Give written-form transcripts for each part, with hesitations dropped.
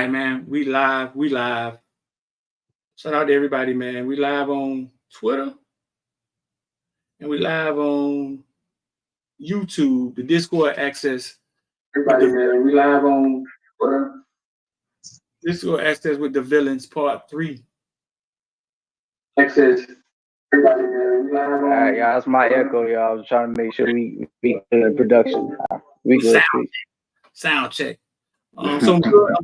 right, man. We live. Shout out to everybody, man. We live on Twitter and we live on YouTube, the Discord access. Everybody, man. We live on Twitter. Discord access with the Villans Part 3. Access. Everybody, man. We live on. All right, y'all. That's my echo, y'all. I was trying to make sure we be in production. We good. Sound check. So I'm good.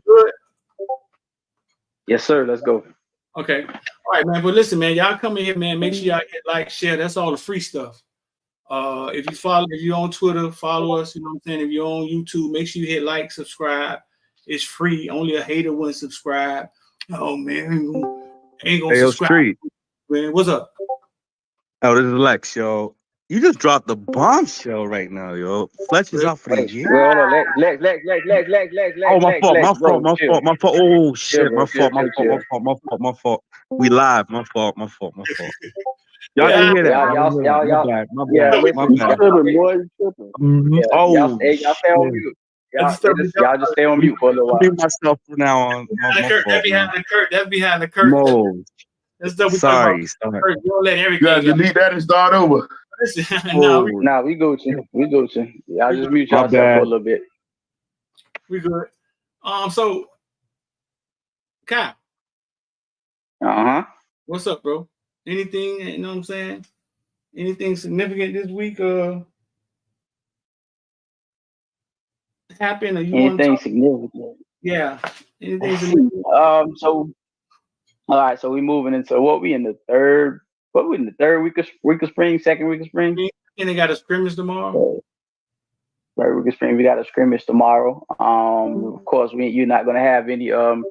Yes, sir. Let's go. Okay. All right, man. But listen, man, y'all come in here, man. Make sure y'all hit like, share. That's all the free stuff. If you're on Twitter, follow us. You know what I'm saying? If you're on YouTube, make sure you hit like, subscribe. It's free. Only a hater wouldn't subscribe. Oh man, ain't gonna subscribe. Street. Man, what's up? Oh, this is Lex, yo. You just dropped the bombshell right now, yo. Fletch is out for the year. Well, hold on. Lex. Oh, my fault. Oh, shit. My fault. We live. My fault. Y'all didn't hear that. My bad. Oh, y'all stay on mute. Y'all just stay on mute for a little while. I'll be myself from now on. That's behind the curtain. No. Sorry. Don't let everything. You guys delete that and start over. Nah, we go to. Y'all just mute yourself for a little bit. We good. So, Kyle. What's up, bro? Anything? You know what I'm saying? Anything significant this week? Happened? Or you anything significant? Yeah. Anything significant? So, all right. So we moving into what we in the third. What we in the third week of spring? Second week of spring? And they got a scrimmage tomorrow. Third week of spring. We got a scrimmage tomorrow. Of course, you're not gonna have any. Y'all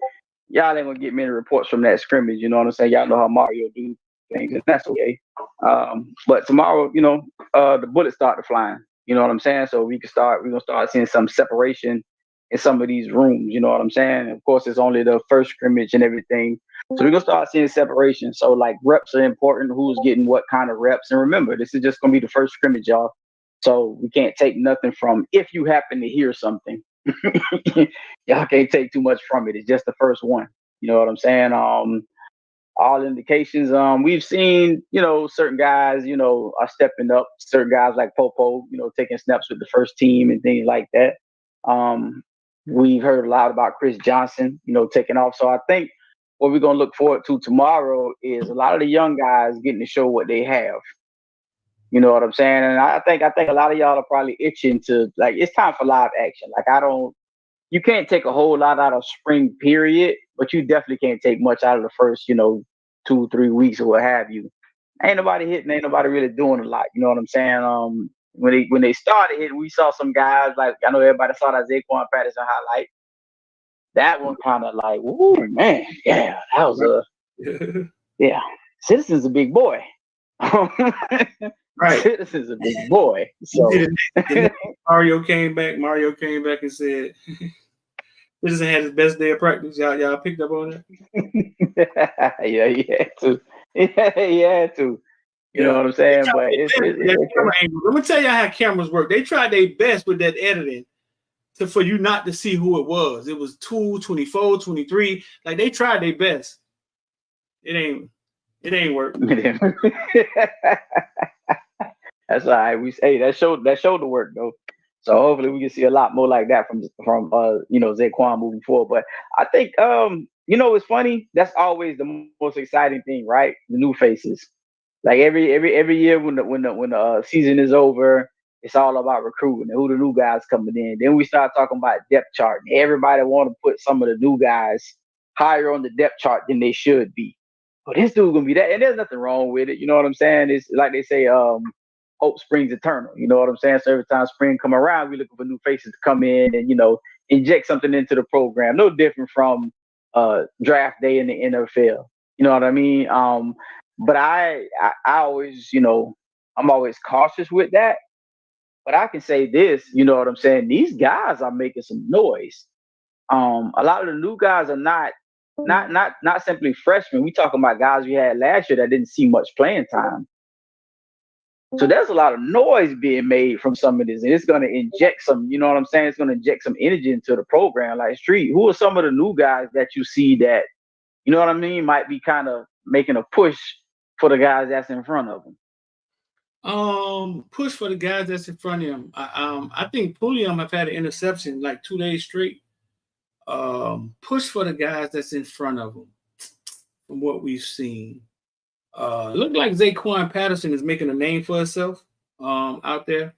ain't gonna get many reports from that scrimmage. You know what I'm saying? Y'all know how Mario do things, and that's okay. But tomorrow, the bullets start to flying. You know what I'm saying? So we're gonna start seeing some separation in some of these rooms. You know what I'm saying? Of course, it's only the first scrimmage and everything. So we're gonna start seeing separation. So like reps are important. Who's getting what kind of reps? And remember, this is just gonna be the first scrimmage, y'all. So we can't take nothing from. If you happen to hear something, y'all can't take too much from it. It's just the first one. You know what I'm saying? All indications. We've seen, certain guys, are stepping up. Certain guys like Popo, taking snaps with the first team and things like that. We've heard a lot about Chris Johnson, taking off. So I think what we're gonna look forward to tomorrow is a lot of the young guys getting to show what they have. You know what I'm saying? And I think a lot of y'all are probably itching to, like, it's time for live action. Like, you can't take a whole lot out of spring period, but you definitely can't take much out of the first, 2-3 weeks or what have you. Ain't nobody hitting, ain't nobody really doing a lot. You know what I'm saying? When they started hitting, we saw some guys, like, I know everybody saw that Zaquan Patterson highlight. That one kind of like, ooh, man, yeah, that was yeah. Citizen's a big boy. Right. Citizen's a big boy. So Mario came back and said Citizen had his best day of practice. Y'all picked up on that? Yeah, he had to. He had to. You know what I'm saying? But let me tell you how cameras work. They tried their best with that editing for you not to see who it was. It was 2, 24, 23. Like, they tried their best. It ain't work. That's all right. We say that showed the work though. So hopefully we can see a lot more like that from Zaquan moving forward. But I think it's funny. That's always the most exciting thing, right? The new faces. Like every year when the season is over, it's all about recruiting and who the new guys coming in. Then we start talking about depth chart. Everybody want to put some of the new guys higher on the depth chart than they should be. But this dude's gonna be that, and there's nothing wrong with it. You know what I'm saying? It's like they say, hope springs eternal. You know what I'm saying? So every time spring come around, we looking for new faces to come in and inject something into the program. No different from draft day in the NFL. You know what I mean? But I always, I'm always cautious with that. But I can say this, you know what I'm saying? These guys are making some noise. A lot of the new guys are not simply freshmen. We talking about guys we had last year that didn't see much playing time. So there's a lot of noise being made from some of this, and it's going to inject some, you know what I'm saying? It's going to inject some energy into the program. Like, Street, who are some of the new guys that you see that, you know what I mean, might be kind of making a push for the guys that's in front of them? Push for the guys that's in front of him. I think Pulliam have had an interception like 2 days straight. Push for the guys that's in front of him. From what we've seen, look like Zaquan Patterson is making a name for herself out there.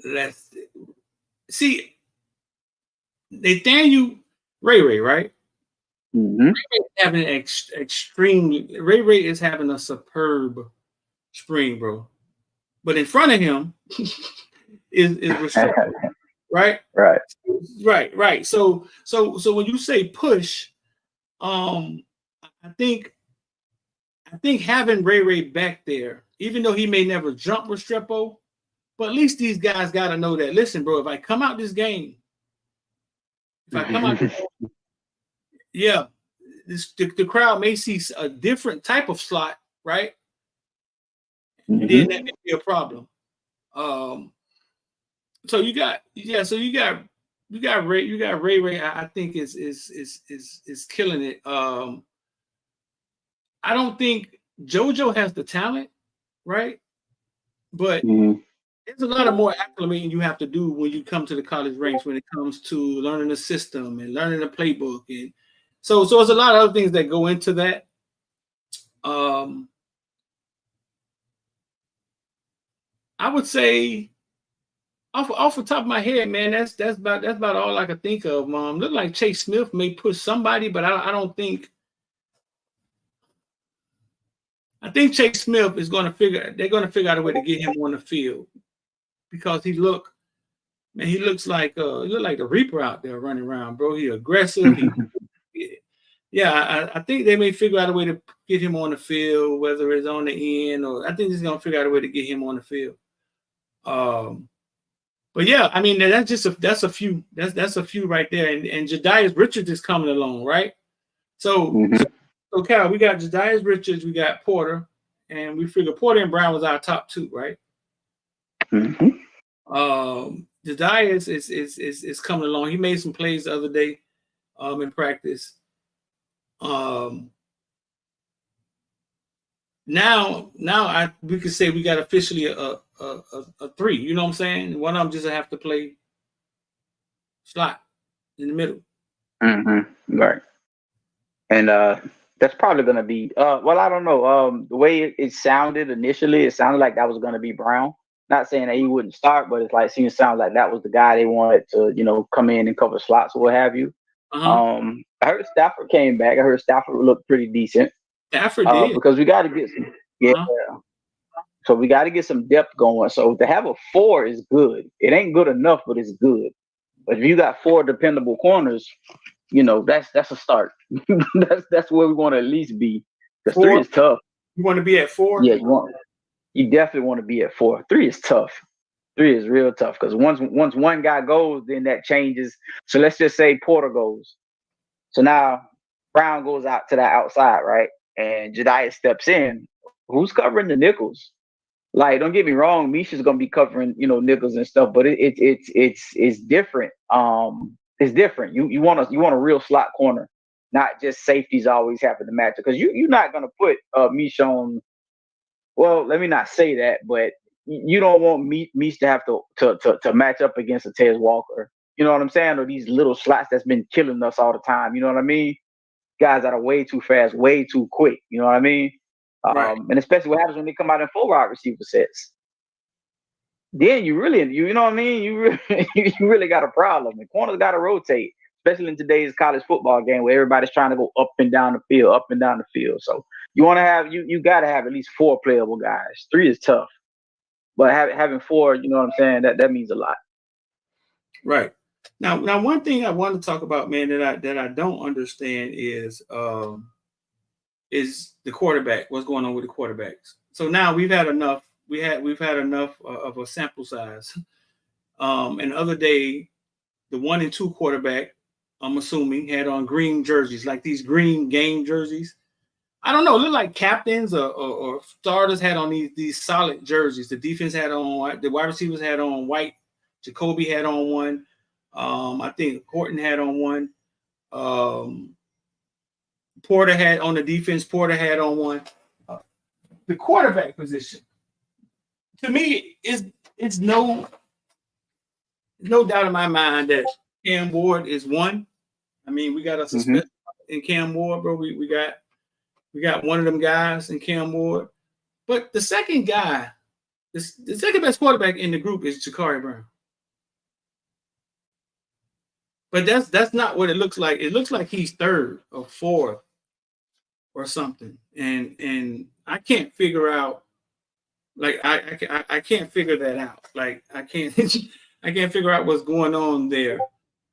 Let's see. Nathaniel Ray, right? Mm-hmm. Ray is having a superb spring, bro. But in front of him is Restrepo, right? Right. So when you say push, I think having Ray back there, even though he may never jump Restrepo, but at least these guys got to know that. Listen, bro, if I come out this game, yeah, the crowd may see a different type of slot, right? Mm-hmm. Then that may be a problem. So you got Ray. I think is killing it. I don't think JoJo has the talent, right? But there's a lot of more acclimating you have to do when you come to the college ranks when it comes to learning the system and learning the playbook, and so there's a lot of other things that go into that. I would say off the top of my head, man, that's about all I could think of. Look like Chase Smith may push somebody, but I don't think. I think Chase Smith is going to figure out a way to get him on the field because he looks like the Reaper out there running around, bro. He aggressive. I think they may figure out a way to get him on the field, whether it's on the end or I think he's going to figure out a way to get him on the field. But yeah, I mean that's a few right there, and Jadias Richards is coming along, right? So Cal, we got Jadias Richards, we got Porter, and we figure Porter and Brown was our top two, right? Jadias is coming along. He made some plays the other day in practice. Now we could say we got officially a three. You know what I'm saying? One of them just have to play slot in the middle. Right. And that's probably going to be well, I don't know. The way it sounded initially, it sounded like that was going to be Brown. Not saying that he wouldn't start, but it's like sounds like that was the guy they wanted to, come in and cover slots or what have you. I heard Stafford came back. I heard Stafford looked pretty decent. Stafford did. Because we got to get some So we got to get some depth going. So to have a 4 is good. It ain't good enough, but it's good. But if you got 4 dependable corners, that's a start. that's where we want to at least be. Because 3 is tough. You want to be at 4? Yeah, you definitely want to be at 4. 3 is tough. 3 is real tough because once one guy goes, then that changes. So let's just say Porter goes. So now Brown goes out to that outside, right? And Jediah steps in. Who's covering the nickels? Like, don't get me wrong, Misha's gonna be covering, nickels and stuff, but it's different. It's different. You want a real slot corner, not just safeties always having to match it. Because you're not gonna put Misha on. Well, let me not say that, but you don't want Misha to have to match up against a Tez Walker. You know what I'm saying? Or these little slots that's been killing us all the time. You know what I mean? Guys that are way too fast, way too quick. You know what I mean? Right. And especially what happens when they come out in 4 wide receiver sets. Then you know what I mean? You really got a problem. The corners got to rotate, especially in today's college football game where everybody's trying to go up and down the field. So you want to have you got to have at least 4 playable guys. 3 is tough, but having 4, you know what I'm saying? That means a lot. Right. Now one thing I want to talk about, man, that I don't understand is the quarterback. What's going on with the quarterbacks? So now we've had enough. We've had enough of a sample size. And the other day, the 1 and 2 quarterback, I'm assuming, had on green jerseys, like these green game jerseys. I don't know, look like captains or starters had on these solid jerseys. The defense had on white, the wide receivers had on white, Jacoby had on one. I think Horton had on one. Porter had on the defense, Porter had on one. The quarterback position, to me, it's no doubt in my mind that Cam Ward is one. I mean, we got a suspect in Cam Ward, bro. We got one of them guys in Cam Ward. But the second guy, the second best quarterback in the group is Ja'Cory Brown. But that's not what it looks like. It looks like he's third or fourth or something. And I can't figure out, like I can't figure that out. Like I can't figure out what's going on there.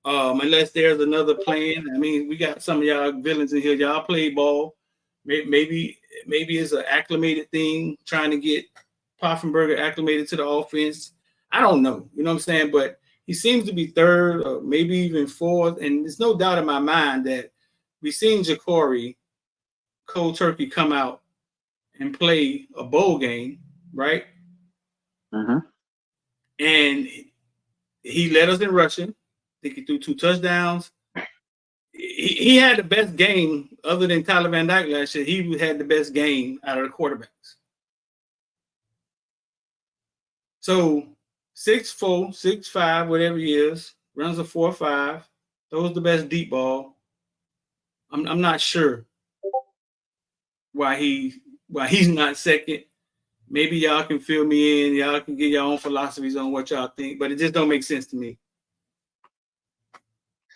Unless there's another plan. I mean, we got some of y'all villains in here. Y'all play ball. Maybe it's an acclimated thing, trying to get Poffenberger acclimated to the offense. I don't know. You know what I'm saying? But he seems to be third or maybe even fourth. And there's no doubt in my mind that we've seen Ja'Cory cold turkey come out and play a bowl game, right? And he led us in rushing. I think he threw 2 touchdowns. He had the best game other than Tyler Van Dyke last year. He had the best game out of the quarterbacks. So 6'4", 6'5", whatever he is, runs a 4.5, throws the best deep ball. I'm not sure why he's not second. Maybe y'all can fill me in. Y'all can get your own philosophies on what y'all think, but it just don't make sense to me.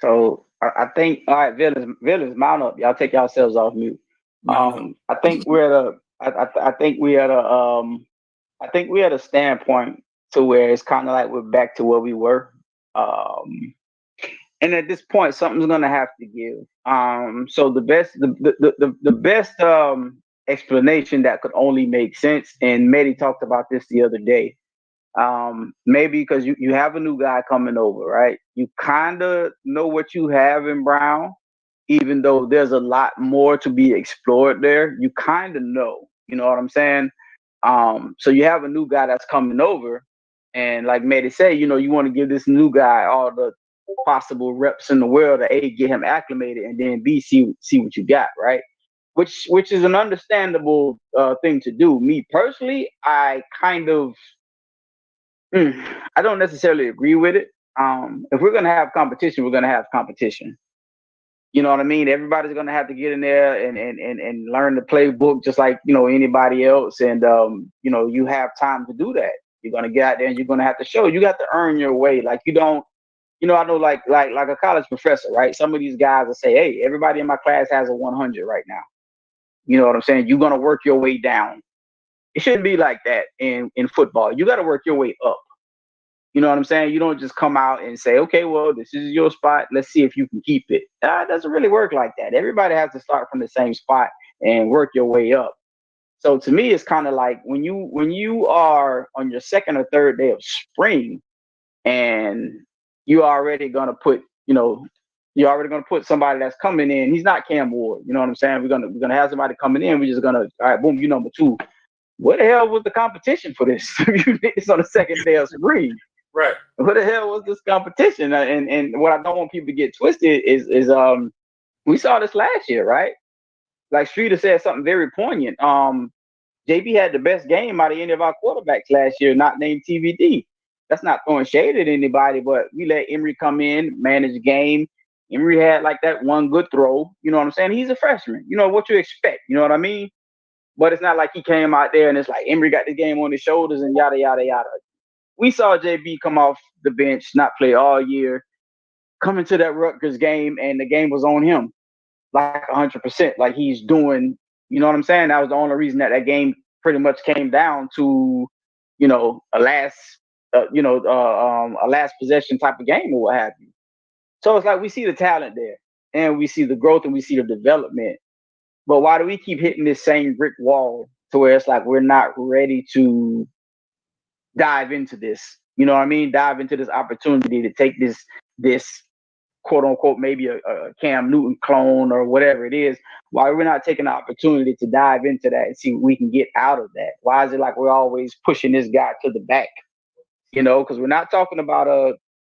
So I think, all right, Villans, mount up. Y'all take yourselves off mute. I think we're at a standpoint to where it's kind of like we're back to where we were. And at this point, something's gonna have to give. So the best explanation that could only make sense, and Mehdi talked about this the other day. Maybe because you have a new guy coming over, right? You kind of know what you have in Brown, even though there's a lot more to be explored there. You kind of know, you know what I'm saying? So you have a new guy that's coming over, and like Mehdi said, you know, you want to give this new guy all the possible reps in the world to A, get him acclimated, and then B, see what you got, right? Which is an understandable thing to do. Me personally, I kind of I don't necessarily agree with it. If we're gonna have competition, we're gonna have competition. You know what I mean? Everybody's gonna have to get in there and learn the playbook just like, you know, anybody else. And you know, you have time to do that. You're gonna get out there and you're gonna have to show. You got to earn your way. Like you don't, you know, I know like a college professor, right? Some of these guys will say, hey, everybody in my class has a 100 right now. You know what I'm saying? You're gonna work your way down. It shouldn't be like that in football. You got to work your way up. You know what I'm saying? You don't just come out and say, okay, well, this is your spot. Let's see if you can keep it. It doesn't really work like that. Everybody has to start from the same spot and work your way up. So to me, it's kind of like when you are on your second or third day of spring and you're already going to put, you know, you're already going to put somebody that's coming in. He's not Cam Ward. You know what I'm saying? We're going to have somebody coming in. We're just going to, all right, boom, you number 2. What the hell was the competition for this? It's on the second day of spring. Right. What the hell was this competition? And what I don't want people to get twisted is we saw this last year, right? Like Streeter said something very poignant. JB had the best game out of any of our quarterbacks last year, not named TVD. That's not throwing shade at anybody, but we let Emory come in, manage the game. Emory had like that one good throw. You know what I'm saying? He's a freshman. You know what you expect. You know what I mean? But it's not like he came out there and it's like Emory got the game on his shoulders and yada, yada, yada. We saw JB come off the bench, not play all year, come into that Rutgers game, and the game was on him like 100%. Like he's doing, you know what I'm saying? That was the only reason that game pretty much came down to, you know, a last possession type of game or what have you. So it's like we see the talent there, and we see the growth, and we see the development. But why do we keep hitting this same brick wall to where it's like we're not ready to dive into this? You know what I mean? Dive into this opportunity to take this quote unquote, maybe a Cam Newton clone or whatever it is, why we're not taking the opportunity to dive into that and see what we can get out of that? Why is it like we're always pushing this guy to the back? You know, because we're not talking about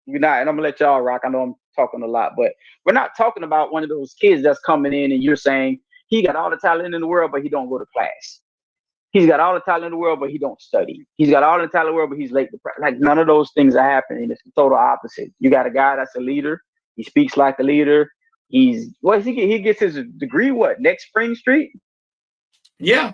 and I'm gonna let y'all rock. I know I'm talking a lot, but we're not talking about one of those kids that's coming in and you're saying he got all the talent in the world, but he don't go to class. He's got all the talent in the world, but he don't study. He's got all the talent in the world, but he's late to practice. Like none of those things are happening. It's the total opposite. You got a guy that's a leader. He speaks like a leader. He gets his degree next spring, Street? Yeah.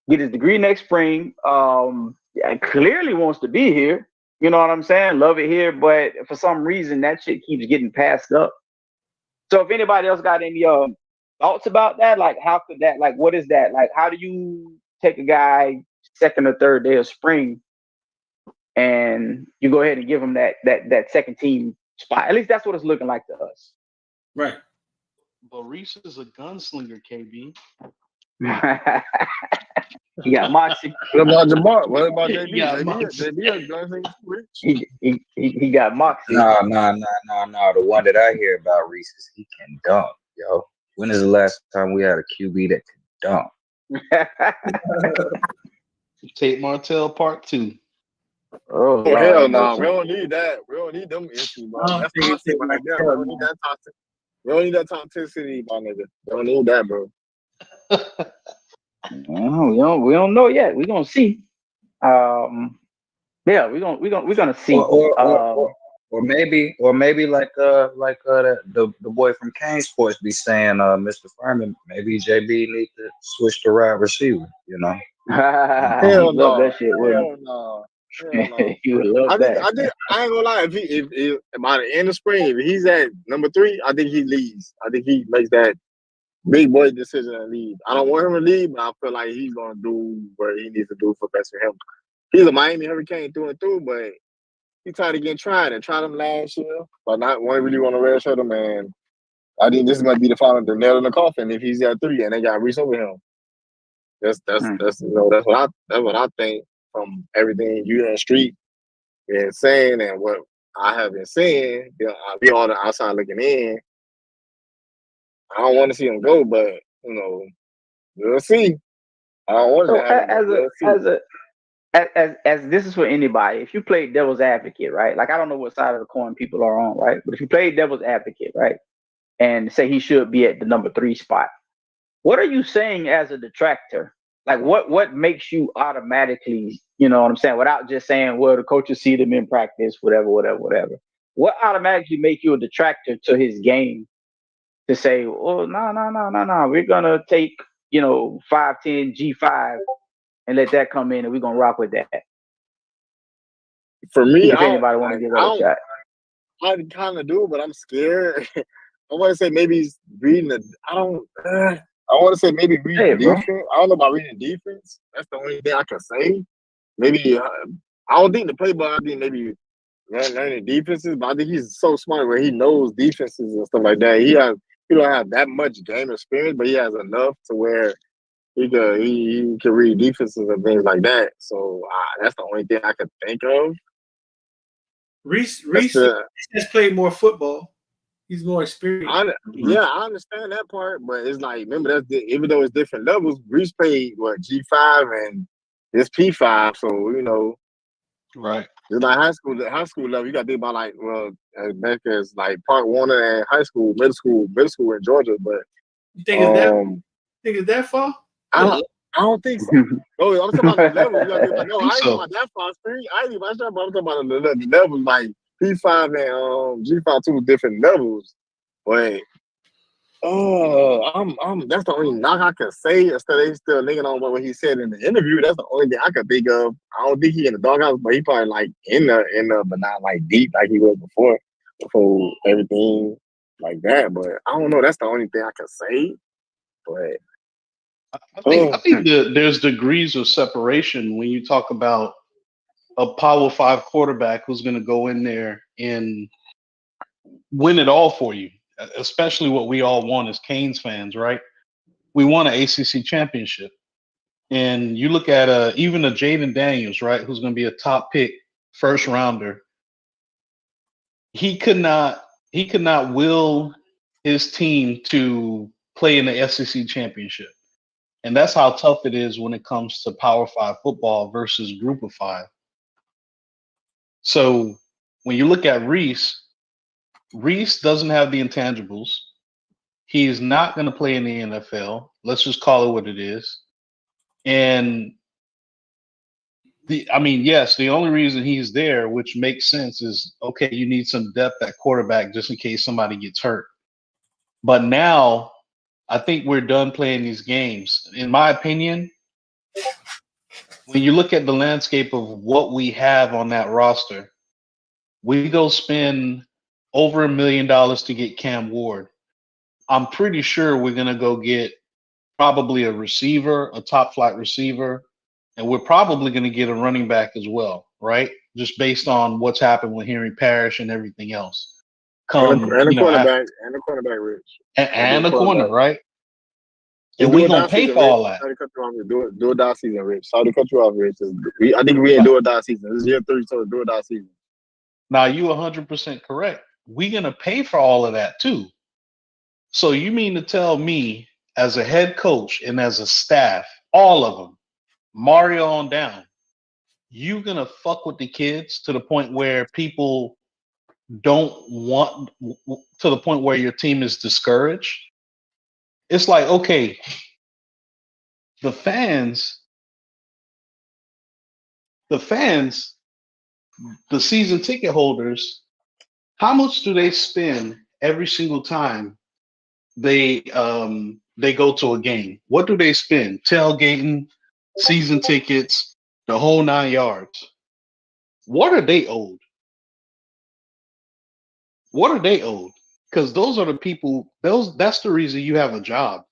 Get his degree next spring. Clearly wants to be here. You know what I'm saying? Love it here, but for some reason that shit keeps getting passed up. So if anybody else got any thoughts about that, like how could that, like what is that? Like how do you take a guy second or third day of spring and you go ahead and give him that second team spot? At least that's what it's looking like to us. Right. But Reese is a gunslinger, KB. He got moxie. What about Jamar? What about JB? He got moxie. JB is gunslinger. He got moxie. No. The one that I hear about Reese is he can dunk, yo. When is the last time we had a QB that could dunk? Tate Martell Part 2. Oh hell no. We don't need that. We don't need them issues, bro. That's toxic right there. We don't need that toxic. We don't need that toxicity, my nigga. We don't need that, bro. We don't know yet. We're gonna see. Yeah, we're gonna see. Or maybe like the boy from Kane Sports be saying, Mr. Furman, maybe JB need to switch to wide receiver, you know. Hell no. That shit, Hell no. You would love that. I ain't gonna lie. If by the end of spring, if he's at number 3, I think he leaves. I think he makes that big boy decision and leave. I don't want him to leave, but I feel like he's gonna do what he needs to do for best for him. He's a Miami Hurricane through and through, but he tried again, tried them last year, but not one really want to redshirt him. And I think this might be the nail in the coffin if he's at 3 and they got Reese over him. That's what I think from everything you and Street been saying and what I have been saying. Be on the outside looking in. I don't want to see him go, but we'll see. I don't want to as this is for anybody. If you play devil's advocate, right? Like I don't know what side of the coin people are on, right? But if you play devil's advocate, right, and say he should be at the number 3 spot, what are you saying as a detractor? Like what makes you automatically, you know what I'm saying, without just saying, well, the coaches see them in practice, whatever. What automatically make you a detractor to his game to say, oh, no, we're gonna take 5'10" G5 and let that come in and we're gonna rock with that? For me, if anybody want to give that a shot. I kind of do, but I'm scared. I want to say maybe he's reading I want to say maybe reading defense. I don't know about reading defense. That's the only thing I can say. Maybe I don't think the playbook. I think maybe learning defenses, but I think he's so smart where he knows defenses and stuff like that. He don't have that much game experience, but he has enough to where he can read defenses and things like that. So that's the only thing I could think of. Reese has played more football. He's more experienced. I understand that part, but it's like, remember, even though it's different levels, Reese played G5 and this P5, so right. It's like high school level. You got to think about as back as like Park Warner and high school, middle school in Georgia. But you think it's that far? I don't think so. No, I'm talking about the level. I ain't talking about that far. I ain't even I'm talking about the levels like P5 and G5, 2 different levels. But that's the only knock I can say. Instead, they still linking on what he said in the interview. That's the only thing I can think of. I don't think he in the doghouse, but he probably like in the, but not like deep like he was before everything like that. But I don't know. That's the only thing I can say. But I think there's degrees of separation when you talk about a Power 5 quarterback who's going to go in there and win it all for you. Especially what we all want as Canes fans, right? We want an ACC championship. And you look at even a Jaden Daniels, right, who's going to be a top pick, first rounder. He could not he could not will his team to play in the SEC championship. And that's how tough it is when it comes to Power 5 football versus Group of 5. So when you look at Reese doesn't have the intangibles. He's not going to play in the NFL. Let's just call it what it is. And yes, the only reason he's there, which makes sense, is okay, you need some depth at quarterback just in case somebody gets hurt. But now I think we're done playing these games. In my opinion, when you look at the landscape of what we have on that roster, we go spend over $1 million to get Cam Ward. I'm pretty sure we're going to go get probably a receiver, a top flight receiver, and we're probably going to get a running back as well, right? Just based on what's happened with Henry Parrish and everything else. And a cornerback, Rich. And a corner, right? And we're going to pay for all that. Sorry to cut you off. Do a die season, Rich. Sorry to cut you off, Rich. I think we ain't do a die season. This is year 3, so do a die season. Now, you 100% correct. We're going to pay for all of that, too. So you mean to tell me, as a head coach and as a staff, all of them, Mario on down, you're going to fuck with the kids to the point where people don't want, to the point where your team is discouraged? It's like, okay, the fans, the season ticket holders, how much do they spend every single time they go to a game? What do they spend? Tailgating, season tickets, the whole 9 yards. What are they owed? What are they owed? Because those are the people, that's the reason you have a job,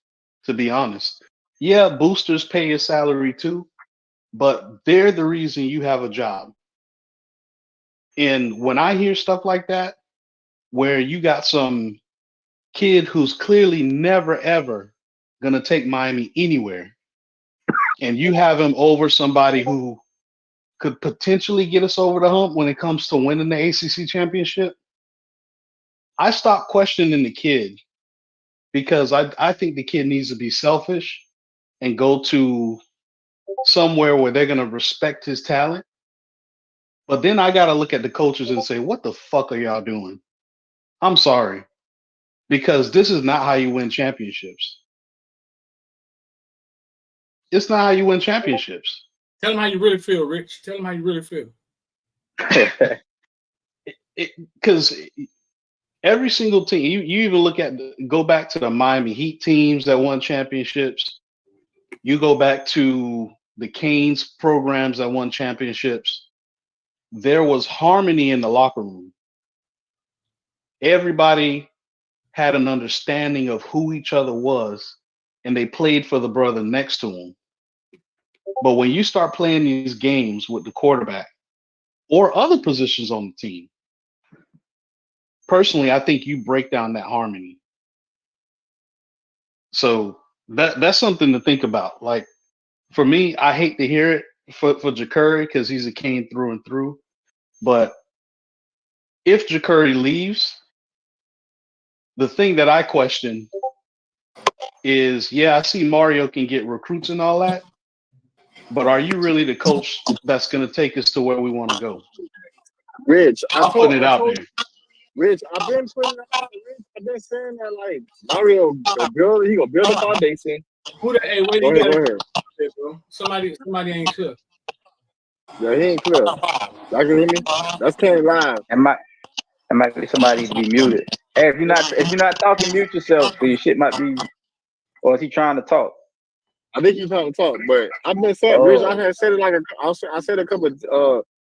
to be honest. Yeah, boosters pay your salary too, but they're the reason you have a job. And when I hear stuff like that, where you got some kid who's clearly never, ever going to take Miami anywhere, and you have him over somebody who could potentially get us over the hump when it comes to winning the ACC championship, I stopped questioning the kid, because I think the kid needs to be selfish and go to somewhere where they're going to respect his talent. But then I got to look at the coaches and say, what the fuck are y'all doing? I'm sorry, because this is not how you win championships. It's not how you win championships. Tell them how you really feel, Rich. Tell them how you really feel. Because every single team, you even look at, go back to the Miami Heat teams that won championships. You go back to the Canes programs that won championships. There was harmony in the locker room. Everybody had an understanding of who each other was, and they played for the brother next to them. But when you start playing these games with the quarterback or other positions on the team, personally, I think you break down that harmony. So that's something to think about. Like, for me, I hate to hear it for Ja'Curry, because he's a Cane through and through. But if Ja'Curry leaves, the thing that I question is, yeah, I see Mario can get recruits and all that, but are you really the coach that's going to take us to where we want to go? Rich, I'm putting it out there. Rich, I've been saying that, like, Mario he gonna build a foundation. Hey, wait, go ahead. Bro. Somebody ain't clear. Yeah, he ain't clear. Y'all can hear me? That's Kenny live. It might be somebody to be muted. Hey, if you're not talking, mute yourself. So your shit might be, or is he trying to talk? I think he's trying to talk, but I've been saying, Rich, I had said it I said a couple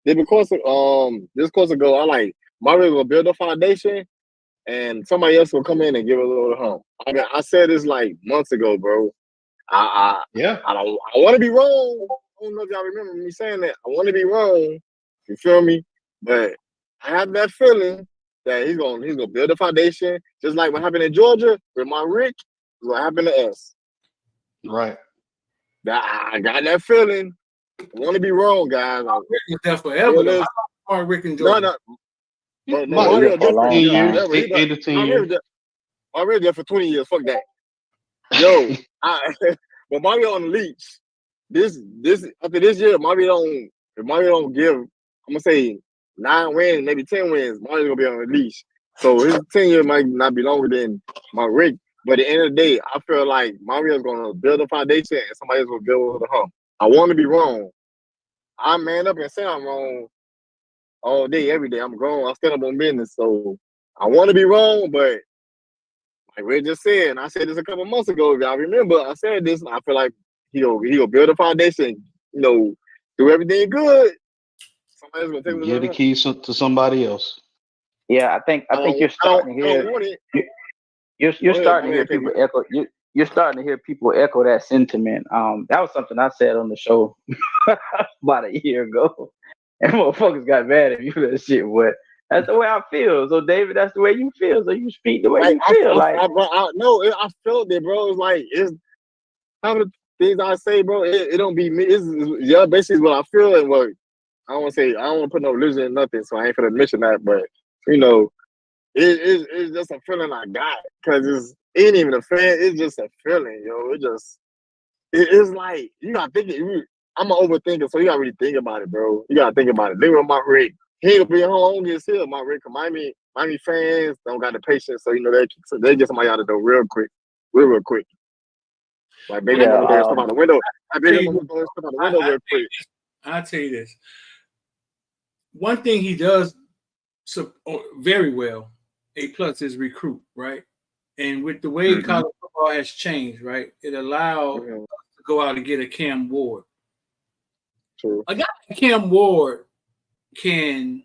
this course ago, I like Mario will build a foundation and somebody else will come in and give it a little hump. I said this like months ago, bro. I want to be wrong. I don't know if y'all remember me saying that. I want to be wrong. You feel me? But I have that feeling that he's gonna build a foundation, just like what happened in Georgia with my Rick. It's gonna happen to us. Right. I got that feeling. I want to be wrong, guys. Rick was there forever. Rick and Georgia. But My, Mario for a long 10 time. years, 8 to 10 years. Mario there for 20 years. Fuck that. Yo, but Mario on the leash. This after this year, if Mario don't give, I'm gonna say 9 wins, maybe 10 wins, Mario's gonna be on the leash. So his 10 year might not be longer than my Rick. But at the end of the day, I feel like Mario's gonna build a foundation and somebody else will build a hump. I want to be wrong. I man up and say I'm wrong all day, every day. I'm grown. I stand up on business. So I want to be wrong, but like Ray just said, and I said this a couple months ago, if y'all remember, I said this, and I feel like he'll build a foundation, do everything good. Somebody's gonna take Give the keys to somebody else. Yeah, I think you're starting to hear. You're starting to hear people echo. You're starting to hear people echo that sentiment. That was something I said on the show about a year ago, and motherfuckers got mad at me for that shit. But that's the way I feel. So David, that's the way you feel. So you speak the way you feel. I felt it, bro. It's like how the things I say, bro. It don't be me. It's basically what I feel and what I don't want to say. I don't want to put no religion in nothing, so I ain't gonna mention that. But it's just a feeling I got because it ain't even a fan. It's just a feeling, yo. It's like you gotta think it. I'm an overthinker, so you gotta really think about it, bro. You gotta think about it. Think about my Rick. He ain't gonna be home this hill, my Rick. Miami fans don't got the patience, so they get somebody out of the door real quick. Real quick. Like baby, I'm gonna step out the window. I'm gonna step out the window real quick. I'll tell you this. One thing he does very well, A+ is recruit, right? And with the way college football has changed, right, it allowed us to go out and get a Cam Ward. True. A guy like Cam Ward can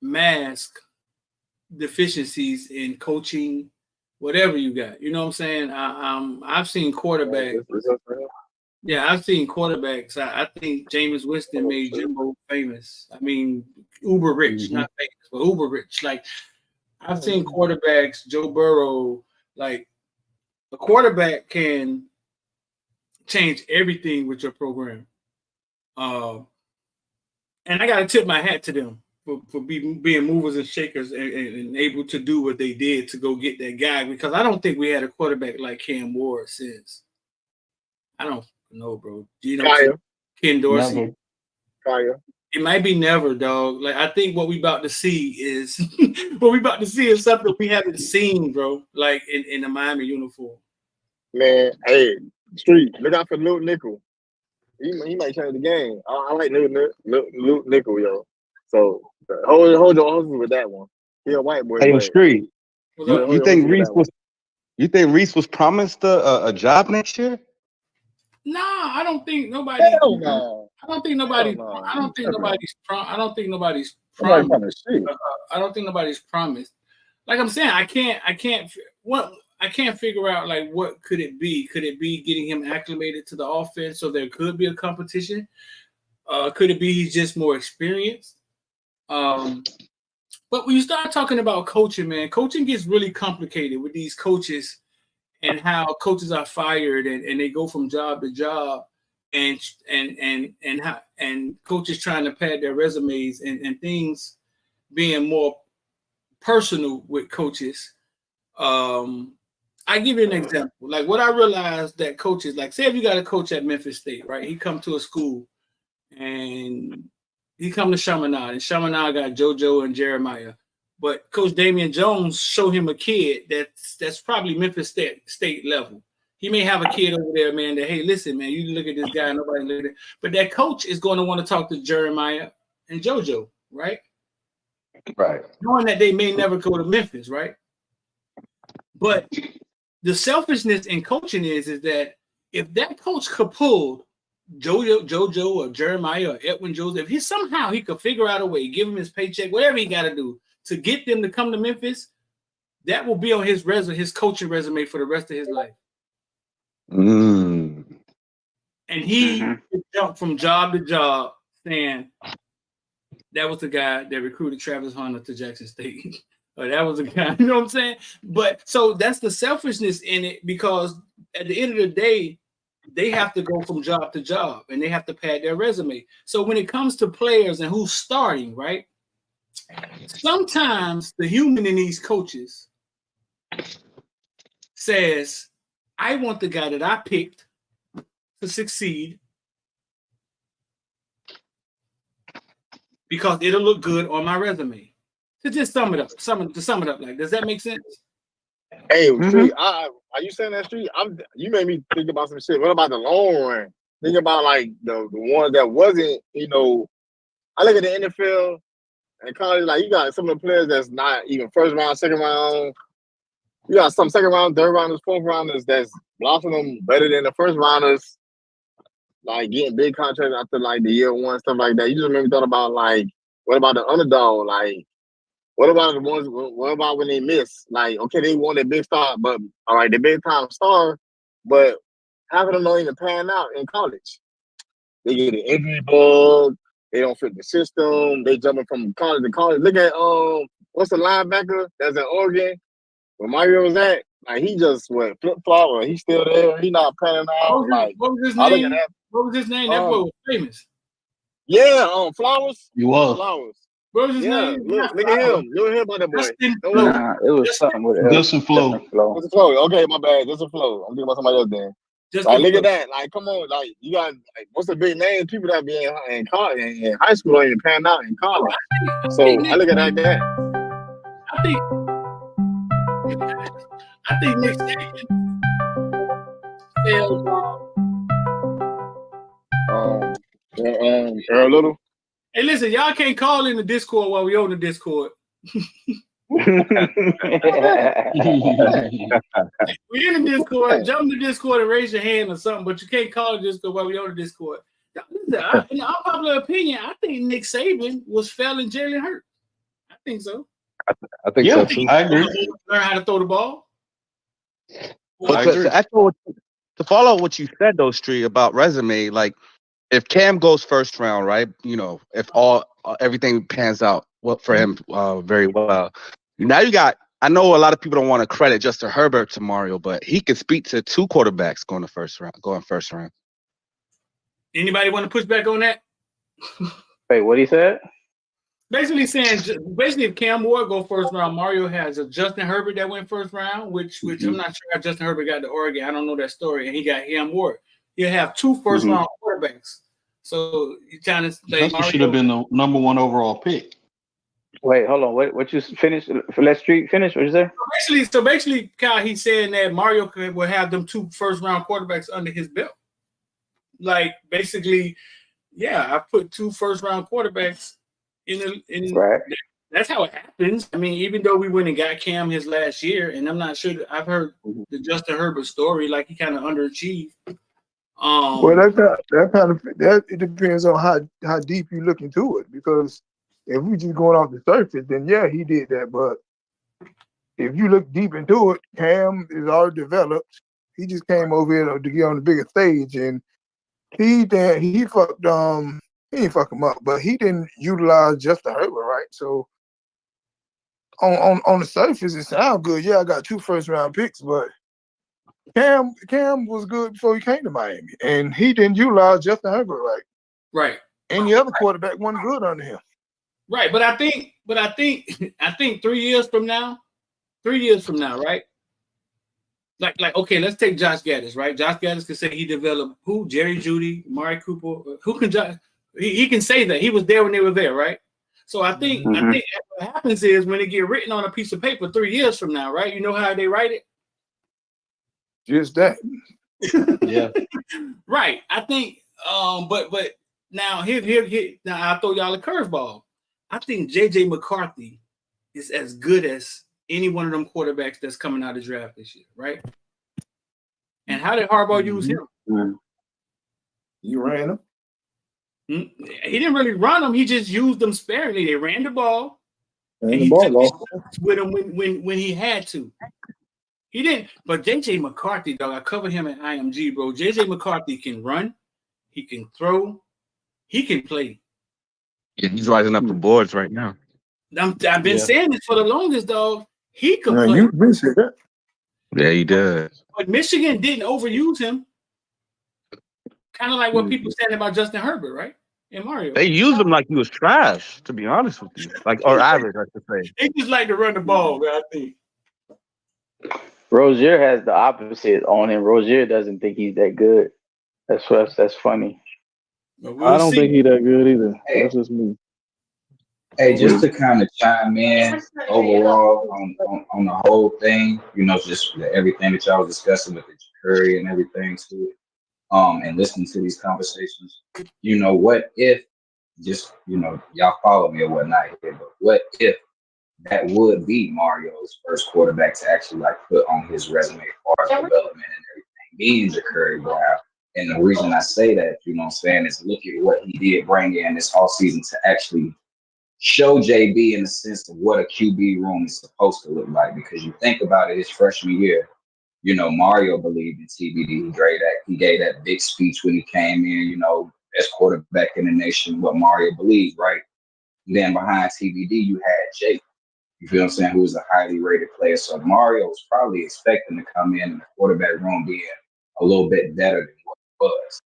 mask deficiencies in coaching, whatever you got. You know what I'm saying? I've seen quarterbacks. Yeah, I've seen quarterbacks. I think Jameis Winston made Jimbo famous. I mean, uber rich, not famous, but uber rich. Like, I've seen quarterbacks, Joe Burrow, like, a quarterback can change everything with your program. And I got to tip my hat to them for being movers and shakers and able to do what they did to go get that guy, because I don't think we had a quarterback like Cam Ward since. I don't know, bro. Ken Dorsey? Never. Kaya. It might be never, dog. Like, I think what we about to see is something we haven't seen, bro. Like in the Miami uniform. Man, hey, Street, look out for Luke Nickel. He might change the game. I like Luke Nickel, yo. So hold your horses with that one. He a white boy. Hey, Street. You think Reese was promised a job next year? Nah, I don't think nobody. Hell no. I don't think nobody's promised. Like I'm saying, I can't figure out, like, what could it be? Could it be getting him acclimated to the offense so there could be a competition? Could it be he's just more experienced? But when you start talking about coaching, man, coaching gets really complicated with these coaches and how coaches are fired and they go from job to job, and coaches trying to pad their resumes and things being more personal with coaches. I give you an example. Like, what I realized that coaches, like, say if you got a coach at Memphis State, right? He come to a school and he come to Chaminade, and Chaminade got JoJo and Jeremiah. But Coach Damian Jones show him a kid that's probably Memphis State level. He may have a kid over there, man, that, hey, listen, man, you look at this guy, nobody look at it. But that coach is going to want to talk to Jeremiah and JoJo, right? Right. Knowing that they may never go to Memphis, right? But the selfishness in coaching is that if that coach could pull JoJo or Jeremiah or Edwin Joseph, if somehow he could figure out a way, give him his paycheck, whatever he got to do to get them to come to Memphis, that will be on his coaching resume for the rest of his life. And he jumped from job to job saying that was the guy that recruited Travis Hunter to Jackson State. Or that was a guy, you know what I'm saying? But so that's the selfishness in it, because at the end of the day, they have to go from job to job and they have to pad their resume. So when it comes to players and who's starting, right? sometimes the human in these coaches says, I want the guy that I picked to succeed because it'll look good on my resume. To just sum it up, like, does that make sense? Hey, Street, are you saying that, Street? You made me think about some shit. What about the long run? Think about like the ones that wasn't, I look at the NFL and college, like you got some of the players that's not even first round, second round. You got some second round, third rounders, fourth rounders that's blossoming better than the first rounders, like getting big contracts after like the year one, stuff like that. You just maybe thought about like, what about the underdog? Like, what about the ones? What about when they miss? Like, okay, they won their big star, but all right, the big time star, but half of them don't even pan out in college. They get an injury bug. They don't fit the system. They jumping from college to college. Look at what's the linebacker that's in Oregon? Where Mario was at, like he just went flip flop, or he's still there. He not panning out. What was his name? What was his name? That boy was famous. Yeah, Flowers. He was. Flowers. What was his name? Look at him. You don't hear about that boy. Nah, it was something with Justin Flo. Justin Flo. Okay, my bad. Justin Flo. I'm thinking about somebody else then. Like, look at that. Like, come on. Like, you got like what's the big name? People that be in college, in high school, don't even pan out in college. So I look at that. I think Nick Saban failed. Earl Little. Hey, listen, y'all can't call in the Discord while we on the Discord. We in the Discord. Jump in the Discord and raise your hand or something, but you can't call the Discord while we on the Discord. In our popular opinion, I think Nick Saban was failing Jalen Hurts. I think so. I think so too. I agree. Learn how to throw the ball. But to follow what you said, though, Street, about resume, like if Cam goes first round, right? If everything pans out for him very well. Now you got. I know a lot of people don't want to credit Justin Herbert to Mario, but he can speak to two quarterbacks going first round. Anybody want to push back on that? Wait, what he said? Basically saying, if Cam Ward go first round, Mario has a Justin Herbert that went first round, which I'm not sure how Justin Herbert got to Oregon. I don't know that story, and he got Cam Ward. He'll have two first round quarterbacks. So you trying to say Justin should have been the number one overall pick. Wait, hold on. What you finished? Let's Street finish. What you say? So basically, Kyle, he's saying that Mario will have them two first round quarterbacks under his belt. Like basically, yeah, I put two first round quarterbacks in right. That's how it happens. I mean, even though we went and got Cam his last year, and I'm not sure I've heard the Justin Herbert story, like he kind of underachieved. Well, that it depends on how deep you look into it, because if we just going off the surface, then yeah, he did that. But if you look deep into it, Cam is already developed. He just came over here to get on the bigger stage, and he fucked he didn't fuck him up, but he didn't utilize Justin Herbert right. So on the surface, it sounds good. Yeah, I got 2 first round picks, but Cam was good before he came to Miami, and he didn't utilize Justin Herbert right. Right. Any other quarterback wasn't good under him. Right, but I think 3 years from now, right? Like okay, let's take Josh Gaddis, right? Josh Gaddis can say he developed who? Jerry Jeudy, Amari Cooper. Who can Josh? He can say that he was there when they were there, right? So I think what happens is when it get written on a piece of paper 3 years from now, right? You know how they write it? Just that. Yeah. Right. I think but now here now I'll throw y'all a curveball. I think JJ McCarthy is as good as any one of them quarterbacks that's coming out of the draft this year, right? And how did Harbaugh use him? You ran him. He didn't really run them. He just used them sparingly. They ran the ball. And he took with him when he had to. He didn't. But JJ McCarthy, dog, I covered him at IMG, bro. JJ McCarthy can run. He can throw. He can play. Yeah, he's rising up the boards right now. I've been saying this for the longest, dog. He could play. You've been saying that. Yeah, he did. But Michigan didn't overuse him. Kind of like what people said about Justin Herbert, right? And Mario. They used him like he was trash, to be honest with you. Like, or average, I should say. They just like to run the ball, man, I think. Rozier has the opposite on him. Rozier doesn't think he's that good. That's funny. I don't think he's that good either. Hey. That's just me. Hey, just to kind of chime in overall on the whole thing, you know, just everything that y'all was discussing with the Curry and everything too, and listening to these conversations, you know, what if just, you know, y'all follow me or whatnot here, but what if that would be Mario's first quarterback to actually like put on his resume as far as development and everything, being Curry Brown. And the reason I say that, you know what I'm saying, is look at what he did bring in this whole season to actually show JB in the sense of what a QB room is supposed to look like. Because you think about it, his freshman year, you know, Mario believed in TBD. He gave that big speech when he came in, you know, best quarterback in the nation, what Mario believed, right? And then behind TBD, you had Jake. You feel what I'm saying? Who was a highly rated player. So Mario was probably expecting to come in the quarterback room being a little bit better than what it was.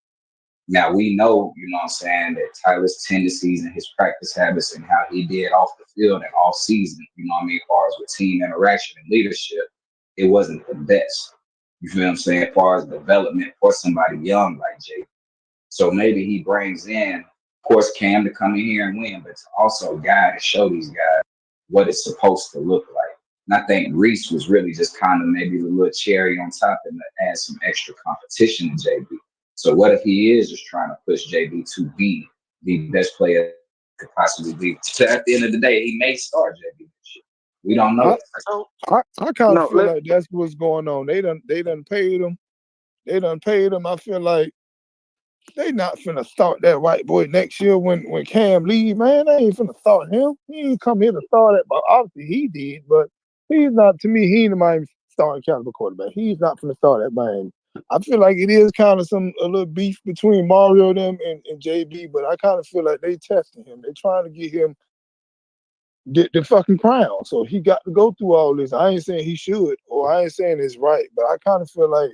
Now we know, you know what I'm saying, that Tyler's tendencies and his practice habits and how he did off the field and off season, you know what I mean, as far as with team interaction and leadership, it wasn't the best. You feel what I'm saying? As far as development for somebody young like Jake. So maybe he brings in, of course, Cam to come in here and win, but to also guide and show these guys what it's supposed to look like. And I think Reese was really just kind of maybe the little cherry on top and to add some extra competition to JB. So what if he is just trying to push JB to be the best player could possibly be? So at the end of the day, he may start JB. We don't know. I kind of feel like that's what's going on. They done paid him. I feel like they not finna start that white boy next year when Cam leave, man. They ain't finna start him. He ain't come here to start it, but obviously he did. But he's not, to me, he ain't the Miami starting caliber quarterback. He's not finna start at Miami. I feel like it is kind of a little beef between Mario them and JB, but I kind of feel like they testing him. They're trying to get him the fucking crown. So he got to go through all this. I ain't saying he should, or I ain't saying it's right, but I kind of feel like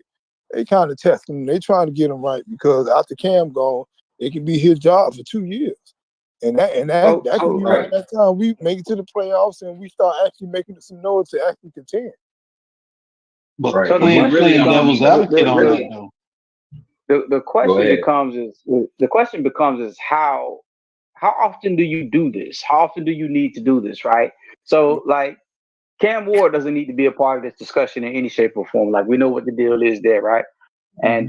they kind of testing him. They trying to get him right because after Cam gone, it could be his job for 2 years. And that could be right that time we make it to the playoffs and we start actually making some noise to actually contend. But so playing devil's advocate on that though. The question becomes how often do you do this? How often do you need to do this, right? So like Cam Ward doesn't need to be a part of this discussion in any shape or form. Like we know what the deal is there, right? And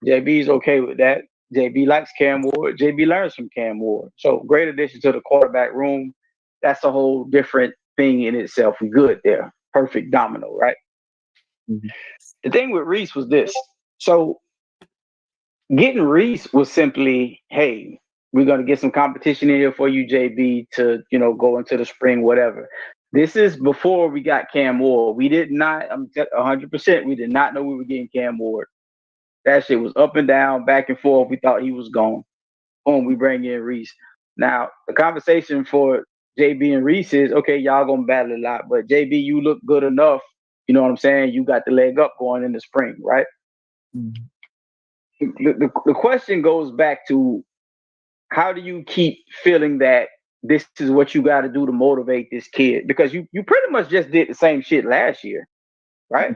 JB's okay with that. JB likes Cam Ward. JB learns from Cam Ward. So great addition to the quarterback room. That's a whole different thing in itself. We're good there. Perfect domino, right? The thing with Reese was this. So getting Reese was simply, hey, we're going to get some competition in here for you, JB, to, you know, go into the spring, whatever. This is before we got Cam Ward. We did not, I'm 100%, we did not know we were getting Cam Ward. That shit was up and down, back and forth. We thought he was gone. Boom, we bring in Reese. Now, the conversation for JB and Reese is, okay, y'all going to battle a lot, but JB, you look good enough. You know what I'm saying? You got the leg up going in the spring, right? The question goes back to how do you keep feeling that this is what you got to do to motivate this kid? Because you pretty much just did the same shit last year, right?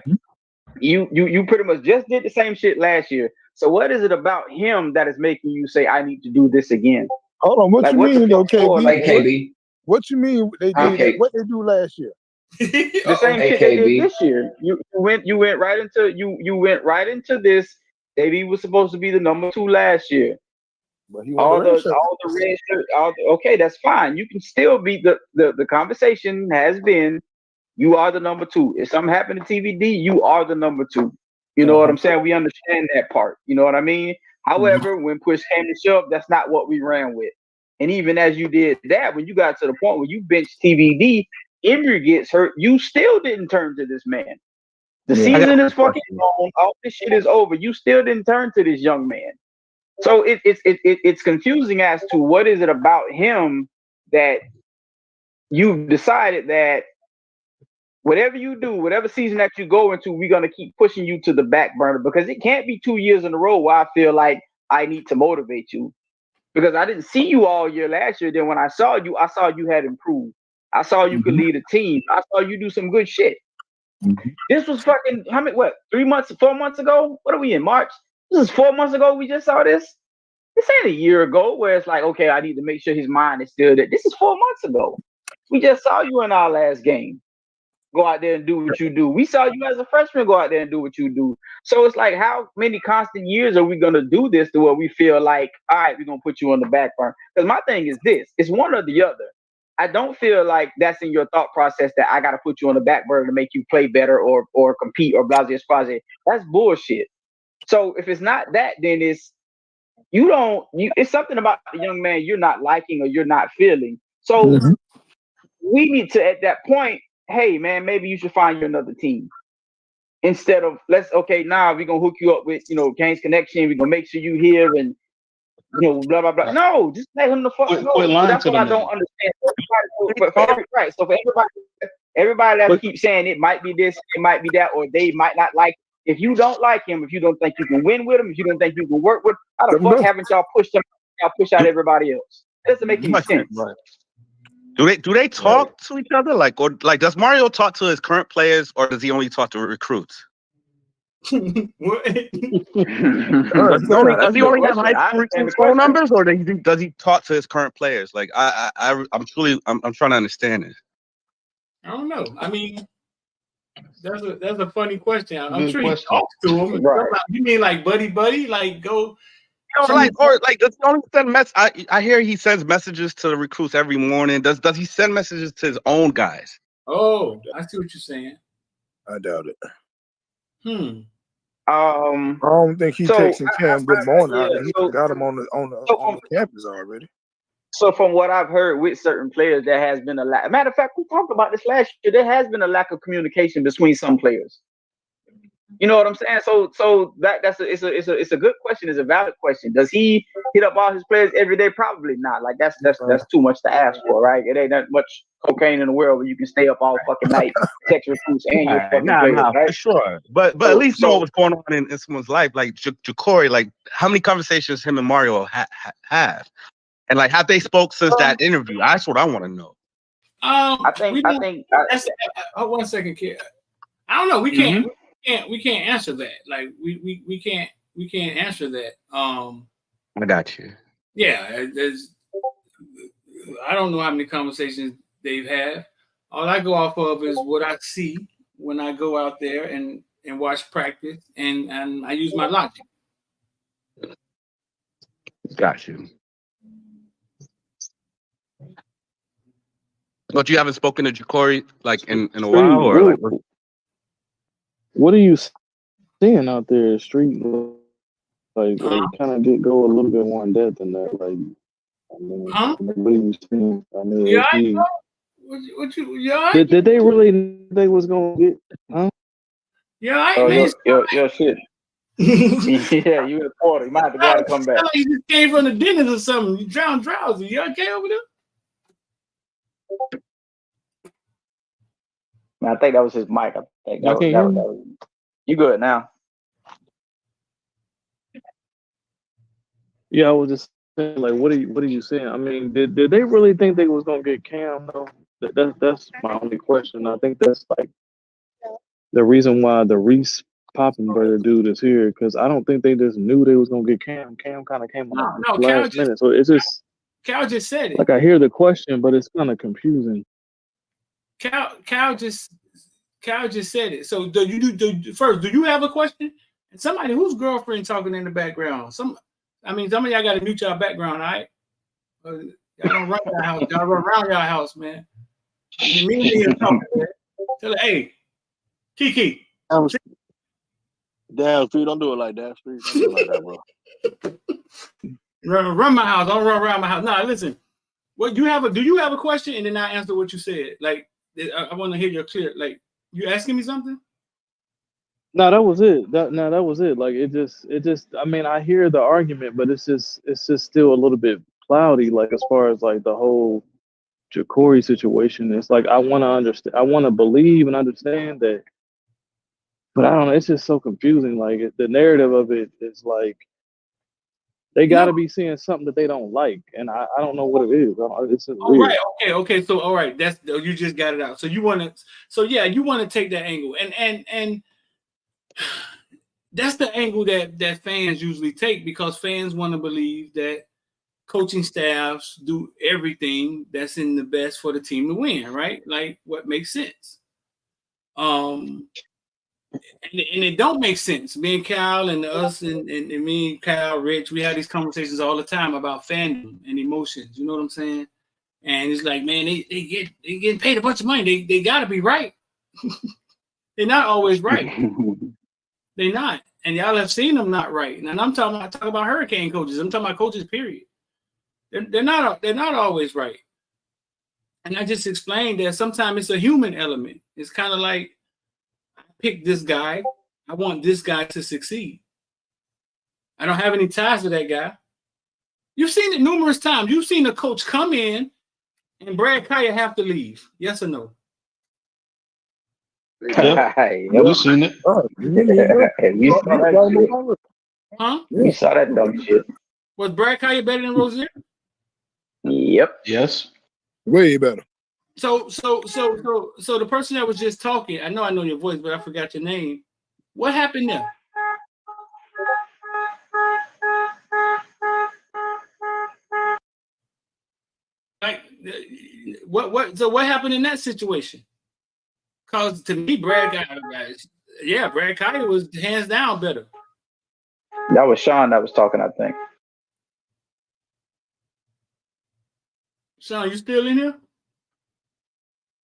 You pretty much just did the same shit last year. So what is it about him that is making you say, I need to do this again? Hold on, what you mean, though, KB? Like KB. What you mean they did? What they do last year? The same shit they did this year. You went right into this. JB was supposed to be the number 2 last year. But he all the red shirt. Okay, that's fine. You can still be the conversation has been you are the number 2. If something happened to TVD, you are the number 2. You know what I'm saying? We understand that part. You know what I mean? However, when push came to shove, that's not what we ran with. And even as you did that, when you got to the point where you benched TVD, Embry gets hurt, you still didn't turn to this man. The season is fucking long. All this shit is over. You still didn't turn to this young man. So it's confusing as to what is it about him that you've decided that whatever you do, whatever season that you go into, we're going to keep pushing you to the back burner because it can't be 2 years in a row where I feel like I need to motivate you. because I didn't see you all year last year. Then when I saw you had improved. I saw you could lead a team. I saw you do some good shit. This was fucking 4 months ago? What are we in, March? This is 4 months ago we just saw this. This ain't a year ago where it's like, okay, I need to make sure his mind is still there. This is 4 months ago. We just saw you in our last game. Go out there and do what you do. We saw you as a freshman go out there and do what you do. So it's like, how many constant years are we going to do this to where we feel like, all right, we're going to put you on the back burner? Because my thing is this. It's one or the other. I don't feel like that's in your thought process that I got to put you on the back burner to make you play better or compete or blah, blah, blah. That's bullshit. So if it's not that, then it's something about the young man you're not liking or you're not feeling. So we need to, at that point, hey man, maybe you should find you another team. Instead of we're gonna hook you up with, Gaines Connection, we're gonna make sure you here and blah blah blah. No, just let him the fuck go. That's what I don't understand. So for everybody that keeps saying it might be this, it might be that, or they might not like. If you don't like him, if you don't think you can win with him, if you don't think you can work with him, how the fuck haven't y'all pushed him? Y'all push out everybody else. It doesn't make any sense. Right. Do they talk to each other? Does Mario talk to his current players, or does he only talk to recruits? What? Does he only have high school recruits' phone numbers, or does he talk to his current players? Like I'm trying to understand it. I don't know. I mean, that's a funny question. I'm sure he talks to him. Right. You mean like buddy, like go. Does he only send I hear he sends messages to the recruits every morning. Does he send messages to his own guys? Oh, I see what you're saying. I doubt it. I don't think he texting Cam good morning. He got him on the campus already. So from what I've heard with certain players, there has been a lack. Matter of fact, we talked about this last year. There has been a lack of communication between some players. You know what I'm saying? So that's a good question. It's a valid question. Does he hit up all his players every day? Probably not. Like that's too much to ask for, right? It ain't that much cocaine in the world where you can stay up all fucking night, text recruits and your fucking players, right? For sure. But at least know what's going on in someone's life. Like Ja'Cory, like how many conversations him and Mario have, and like have they spoke since that interview? That's what I want to know. I think. One second, kid. I don't know. We can't answer that. Like we can't answer that. I got you. Yeah, I don't know how many conversations they've had. All I go off of is what I see when I go out there and watch practice, and I use my logic. Got you. But you haven't spoken to Ja'Cory like in a while, or like what are you seeing out there, street? Like kind of go a little bit more in depth than that. Like, I mean, what are you seeing? I mean, did they really think they was gonna get? Huh? Your shit. Yeah, you in the quarter. You might have to go out and come back. Like you just came from the dentist or something. You drowned drowsy. You okay over there? Man, I think that was his mic. I think that was you good now. Yeah, I was just saying, like, what are you saying? I mean, did they really think they was gonna get Cam though? That's my only question. I think that's like the reason why the Reese Poppenberger dude is here, because I don't think they just knew they was gonna get Cam. Cam kind of came on last minute, so it's just Cal just said it. Like I hear the question, but it's kind of confusing. Cal just said it. So do you have a question? And somebody whose girlfriend talking in the background. Some of y'all got to mute y'all background, all right? Y'all don't run your house. Y'all run around your house, man. You mean me and talking, man. Tell her, hey, Kiki. Damn, Street, don't do it like that, Street. Don't do it like that, bro. Run my house. Don't run around my house. Nah, listen. What do you have a question? And then I answer what you said. Like, I want to hear your clear. Like, you asking me something? No, that was it. That was it. Like it just. I mean, I hear the argument, but it's just still a little bit cloudy. Like as far as like the whole Ja'Cory situation, it's like I want to understand. I want to believe and understand that, but I don't know. It's just so confusing. Like the narrative of it is like They got to be seeing something that they don't like, and I don't know what it is. It's weird. Right. Okay. So all right, that's you just got it out. So you want to. So yeah, you want to take that angle, and that's the angle that fans usually take, because fans want to believe that coaching staffs do everything that's in the best for the team to win, right? Like what makes sense. And it don't make sense. Me and Kyle and us and me and Kyle, Rich, we have these conversations all the time about fandom and emotions. You know what I'm saying? And it's like, man, they getting paid a bunch of money. They got to be right. They're not always right. They're not. And y'all have seen them not right. And I'm talking about Hurricane coaches. I'm talking about coaches, period. They're not always right. And I just explained that sometimes it's a human element. It's kind of like, I pick this guy. I want this guy to succeed. I don't have any ties to that guy. You've seen it numerous times. You've seen a coach come in and Brad Kaya have to leave. Yes or no? Yeah. You've seen it. Huh? We saw that dumb shit. Was Brad Kaya better than Rozier? Yep. Yes. Way better. So the person that was just talking, I know your voice, but I forgot your name. What happened there? Like, what happened in that situation? Because to me, Brad Kaya was hands down better. That was Sean that was talking, I think. Sean, you still in here?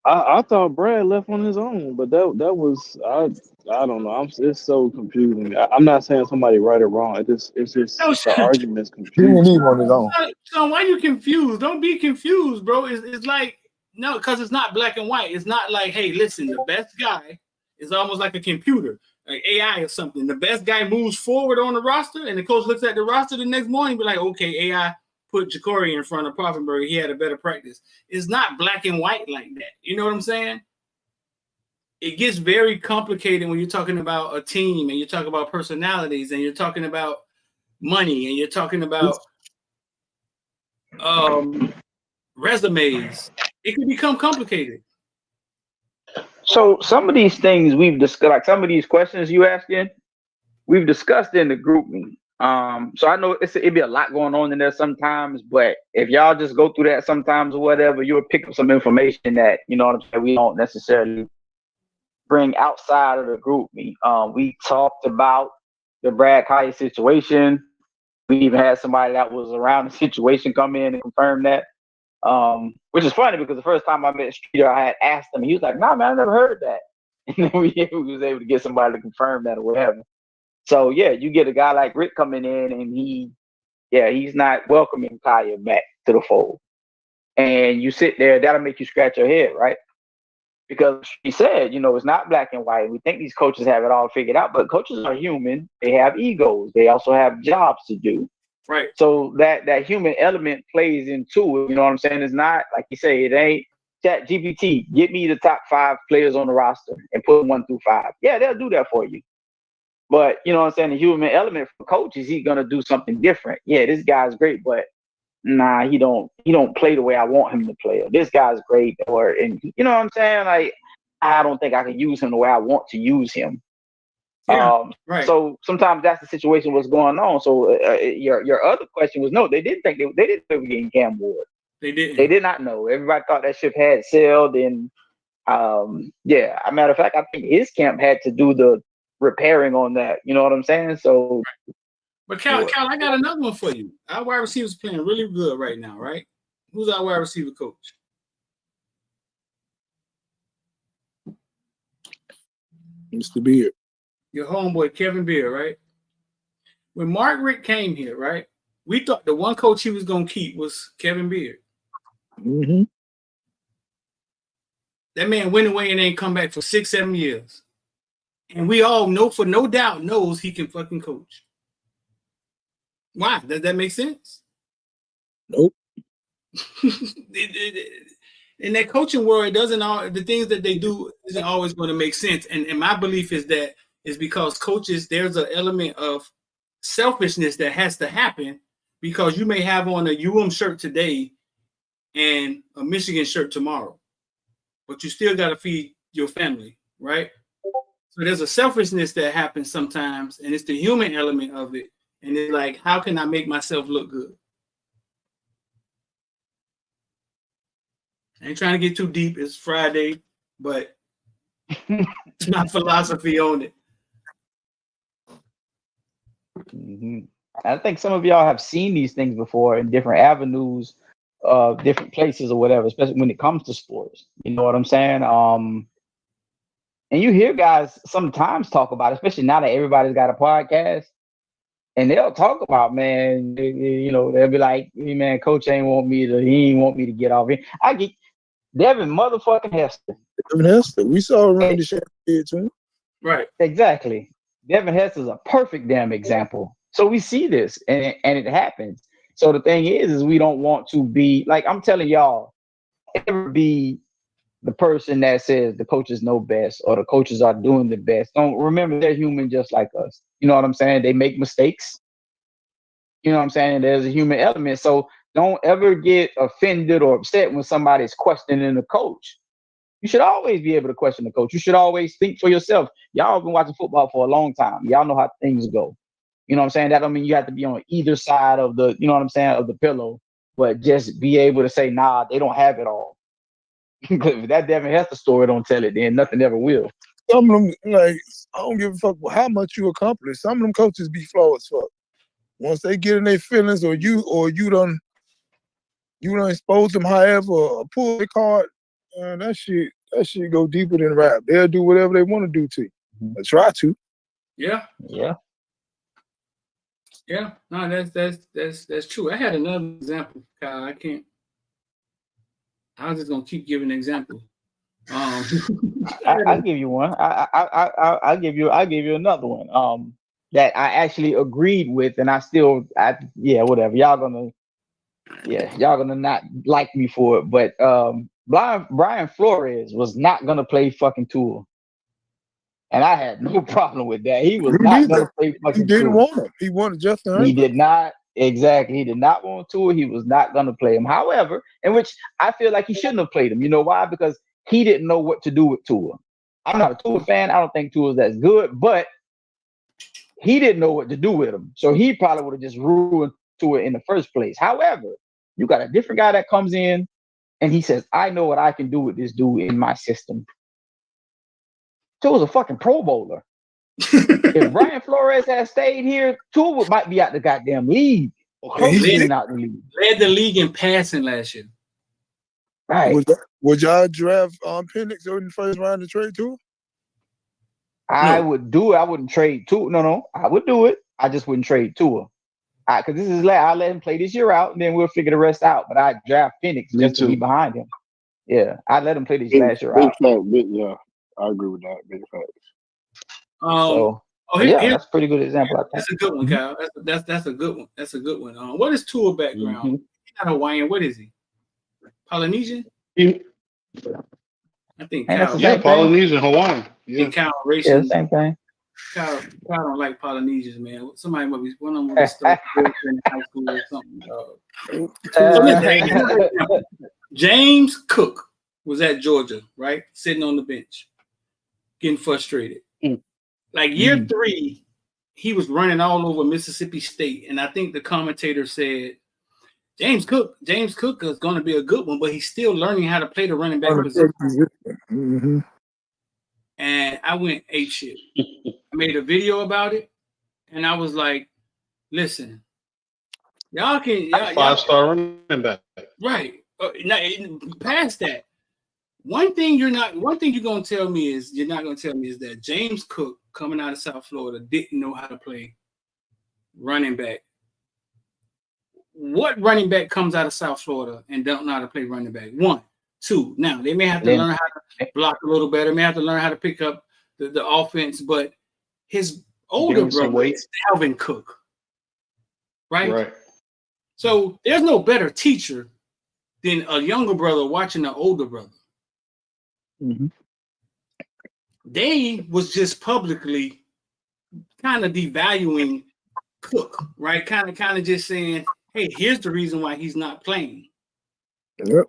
I thought Brad left on his own, but that was I don't know. It's so confusing. I'm not saying somebody right or wrong. It's just the argument's confusing. He on his own. So why you confused? Don't be confused, bro. It's like, no, because it's not black and white. It's not like, hey, listen, the best guy is almost like a computer, like AI or something. The best guy moves forward on the roster, and the coach looks at the roster the next morning and be like, okay, AI put Ja'Cory in front of Poffenberg. He had a better practice. It's not black and white like that. You know what I'm saying? It gets very complicated when you're talking about a team and you're talking about personalities and you're talking about money and you're talking about resumes. It can become complicated. So some of these things we've discussed, like some of these questions you asking, we've discussed in the group meeting. So I know it'd be a lot going on in there sometimes, but if y'all just go through that sometimes or whatever, you'll pick up some information that, you know what I'm saying, we don't necessarily bring outside of the group meeting. We talked about the Brad Kaya situation. We even had somebody that was around the situation come in and confirm that. Which is funny because the first time I met Streeter, I had asked him, he was like, "Nah, man, I never heard that." And then we was able to get somebody to confirm that or whatever. So yeah, you get a guy like Rick coming in and he's not welcoming Kaya back to the fold. And you sit there, that'll make you scratch your head, right? Because he said, it's not black and white. We think these coaches have it all figured out, but coaches are human. They have egos. They also have jobs to do. Right. So that human element plays into it. You know what I'm saying? It's not, like you say, it ain't ChatGPT. Get me the top 5 players on the roster and put them 1 through 5. Yeah, they'll do that for you. But, you know what I'm saying? The human element for coaches, he's going to do something different. Yeah, this guy's great, but nah, he don't play the way I want him to play. Or this guy's great, and you know what I'm saying? Like, I don't think I can use him the way I want to use him. Yeah, right. So sometimes that's the situation what's going on. So your other question was no, they didn't think they didn't think we were getting Cam Ward. They didn't. They did not know. Everybody thought that ship had sailed, and yeah. As a matter of fact, I think his camp had to do the repairing on that. You know what I'm saying? So. Right. But Cal, I got another one for you. Our wide receivers playing really good right now, right? Who's our wide receiver coach? Mr. Beard. Your homeboy, Kevin Beard, right? When Mark Richt came here, right, we thought the one coach he was going to keep was Kevin Beard. Mm-hmm. That man went away and ain't come back for 6-7 years. And we all know, for no doubt, knows he can fucking coach. Why? Does that make sense? Nope. In that coaching world, it doesn't all the things that they do isn't always going to make sense. And my belief is that is because coaches, there's an element of selfishness that has to happen because you may have on a shirt today and a Michigan shirt tomorrow, but you still got to feed your family, right? So there's a selfishness that happens sometimes, and it's the human element of it. And it's like, how can I make myself look good? I ain't trying to get too deep. It's Friday, but it's my philosophy on it. Mm-hmm. I think some of y'all have seen these things before in different avenues, different places or whatever, especially when it comes to sports. You know what I'm saying? And you hear guys sometimes talk about it, especially now that everybody's got a podcast, and they'll talk about, man, they'll be like, hey, man, coach he ain't want me to get off here. I get Devin motherfucking Hester. Devin Hester. We saw Randy Shannon did too. Right. Exactly. Devin Hester is a perfect damn example. So we see this and it happens. So the thing is we don't want to be like, I'm telling y'all, ever be the person that says the coaches know best or the coaches are doing the best. Don't remember they're human just like us. You know what I'm saying? They make mistakes. You know what I'm saying? There's a human element. So don't ever get offended or upset when somebody's questioning the coach. You should always be able to question the coach. You should always think for yourself. Y'all been watching football for a long time. Y'all know how things go. You know what I'm saying? That don't mean you have to be on either side of the, you know what I'm saying, of the pillow, but just be able to say, nah, they don't have it all. Because if that Devin Hester story don't tell it, then nothing ever will. Some of them, like, I don't give a fuck how much you accomplish. Some of them coaches be flawed as fuck. Once they get in their feelings, or you done expose them, however, or pull the card, that shit go deeper than rap. They'll do whatever they want to do to you. Or try to. Yeah. No, that's true. I had another example, Kyle. I was just gonna keep giving examples. I'll give you one. I'll give you another one. That I actually agreed with, and whatever. Y'all gonna not like me for it, but Brian Flores was not gonna play fucking Tua, and I had no problem with that. He was not gonna play fucking Tua. He didn't want him. He wanted Justin Herbert. He did not. Exactly. He did not want Tua. He was not going to play him. However, in which I feel like he shouldn't have played him. You know why? Because he didn't know what to do with Tua. I'm not a Tua fan. I don't think Tua is that good, but he didn't know what to do with him. So he probably would have just ruined Tua in the first place. However, you got a different guy that comes in and he says, I know what I can do with this dude in my system. Tua's a fucking Pro Bowler. If Brian Flores had stayed here, Tua might be out the goddamn league. Or close to being out the league. Led the league in passing last year. Right. Would y'all draft Penix in the first round to trade Tua? I would do it. I wouldn't trade Tua. No, I would do it. I just wouldn't trade Tua. Because this is I'll let him play this year out, and then we'll figure the rest out. But I'd draft Penix just to be behind him. Yeah, I'd let him play this last year out. Yeah, I agree with that. Big facts. That's a pretty good example. I think. That's a good one, Kyle. That's a good one. That's a good one. What is Tua background? Mm-hmm. He's not Hawaiian. What is he? Polynesian? I think Kyle. Yeah, Polynesian, Hawaiian. Yeah, Kyle racing. Yeah, same thing. Kyle don't like Polynesians, man. Somebody might be one of them in high school or something. James Cook was at Georgia, right? Sitting on the bench, getting frustrated. Like year 3, he was running all over Mississippi State, and I think the commentator said, James Cook is going to be a good one, but he's still learning how to play the running back position. Mm-hmm. And I went ape shit. I made a video about it, and I was like, "Listen, y'all can 5-star running back, right? Past that, one thing you're gonna tell me is that James Cook coming out of South Florida didn't know how to play running back. What running back comes out of South Florida and don't know how to play running back? 1, 2. Now they may have to learn how to block a little better, may have to learn how to pick up the offense, but his older brother is Dalvin Cook. Right? So there's no better teacher than a younger brother watching an older brother. Mm-hmm. They was just publicly kind of devaluing Cook, right? Kind of just saying, hey, here's the reason why he's not playing. Yep.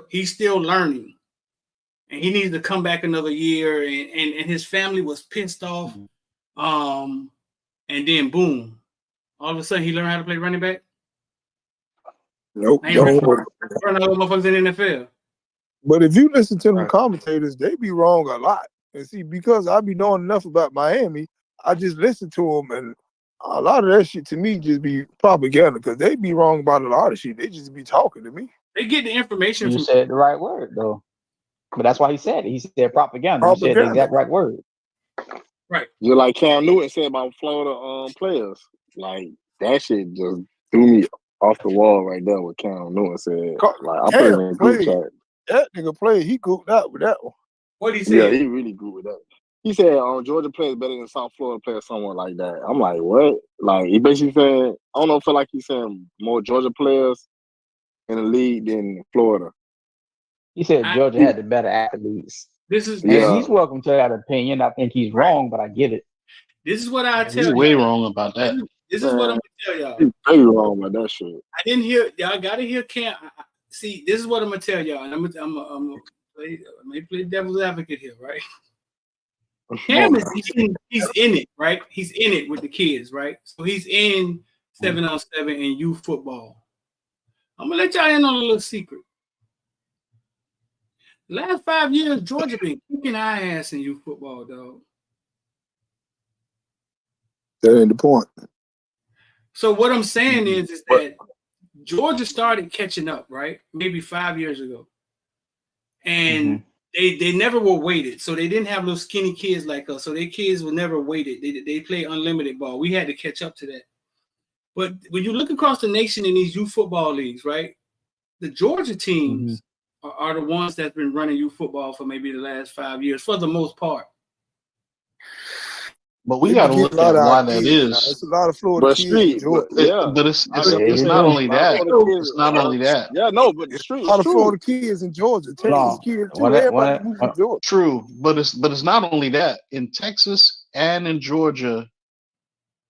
He's still learning, and he needs to come back another year. And his family was pissed off. And then boom, all of a sudden he learned how to play running back. Nope. Run other motherfuckers in the NFL. But if you listen to them commentators, they be wrong a lot. And see, because I be knowing enough about Miami, I just listen to them, and a lot of that shit to me just be propaganda because they be wrong about a lot of shit. They just be talking to me. They get the information. You said the right word though, but that's why he said it. He said propaganda. He said the exact right word. Right. Just like Cam Newton said about Florida players, like that shit just threw me off the wall right there. What Cam Newton said, like I put it in a group chat. That nigga played. He goofed out with that one. What he said? Yeah, he really good with that. He said Georgia players better than South Florida players, somewhere like that. I'm like, what? Like he basically said, I don't know, feel like he's saying more Georgia players in the league than Florida. He said Georgia had the better athletes. And he's welcome to that opinion. I think he's wrong, but I get it. This is what I tell you. He's way wrong about that. This is what I'm gonna tell y'all. He's very wrong about that shit. I didn't hear y'all. Gotta hear Cam. See, this is what I'm gonna tell y'all, and I'm gonna play devil's advocate here, right? Cam is he's in it, right? He's in it with the kids, right? So he's in 7-on-7 and youth football. I'm gonna let y'all in on a little secret. Last 5 years, Georgia been kicking our ass in youth football, dog. That ain't the point. So what I'm saying is that Georgia started catching up, right? Maybe 5 years ago. And they never were weighted. So they didn't have little skinny kids like us. So their kids were never weighted. They play unlimited ball. We had to catch up to that. But when you look across the nation in these youth football leagues, right? The Georgia teams are the ones that's been running youth football for maybe the last 5 years, for the most part. But we got to look at why that is. It's a lot of Florida kids. But it's not only that. It's not only that. Yeah, no, but the street. A lot of Florida kids in Georgia, Texas kids too. Everybody moved to Georgia. True, but it's not only that. In Texas and in Georgia,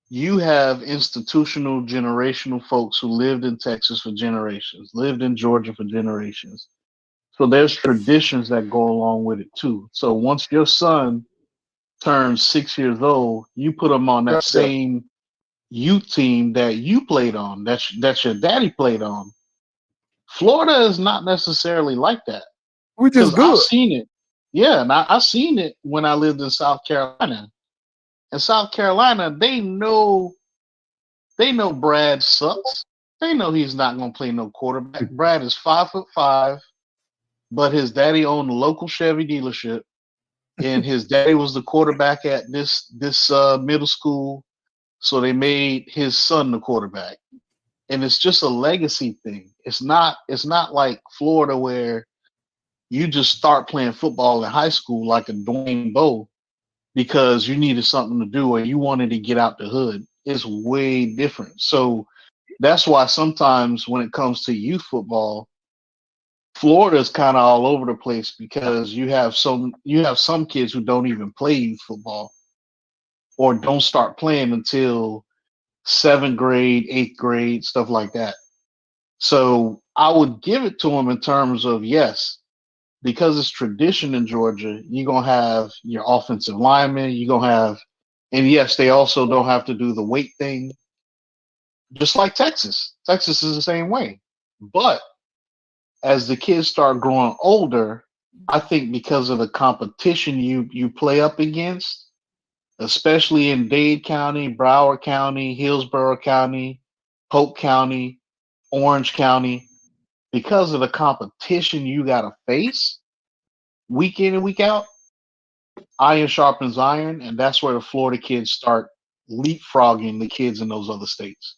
you have institutional, generational folks who lived in Texas for generations, lived in Georgia for generations. So there's traditions that go along with it too. So once your son turns 6 years old, you put him on that same youth team that you played on, that your daddy played on. Florida is not necessarily like that. Which is good. I've seen it. Yeah, and I seen it when I lived in South Carolina. In South Carolina, they know Brad sucks. They know he's not gonna play no quarterback. Brad is 5'5", but his daddy owned a local Chevy dealership. And his daddy was the quarterback at this middle school, so they made his son the quarterback. And it's just a legacy thing. It's not like Florida where you just start playing football in high school like a Dwayne Bowe because you needed something to do or you wanted to get out the hood. It's way different. So that's why sometimes when it comes to youth football, Florida's kind of all over the place because you have some kids who don't even play youth football or don't start playing until 7th grade, 8th grade, stuff like that. So I would give it to them in terms of, yes, because it's tradition in Georgia, you're going to have your offensive linemen, you're going to have, and yes, they also don't have to do the weight thing, just like Texas. Texas is the same way. But as the kids start growing older, I think because of the competition you play up against, especially in Dade County, Broward County, Hillsborough County, Polk County, Orange County, because of the competition you got to face week in and week out, iron sharpens iron, and that's where the Florida kids start leapfrogging the kids in those other states.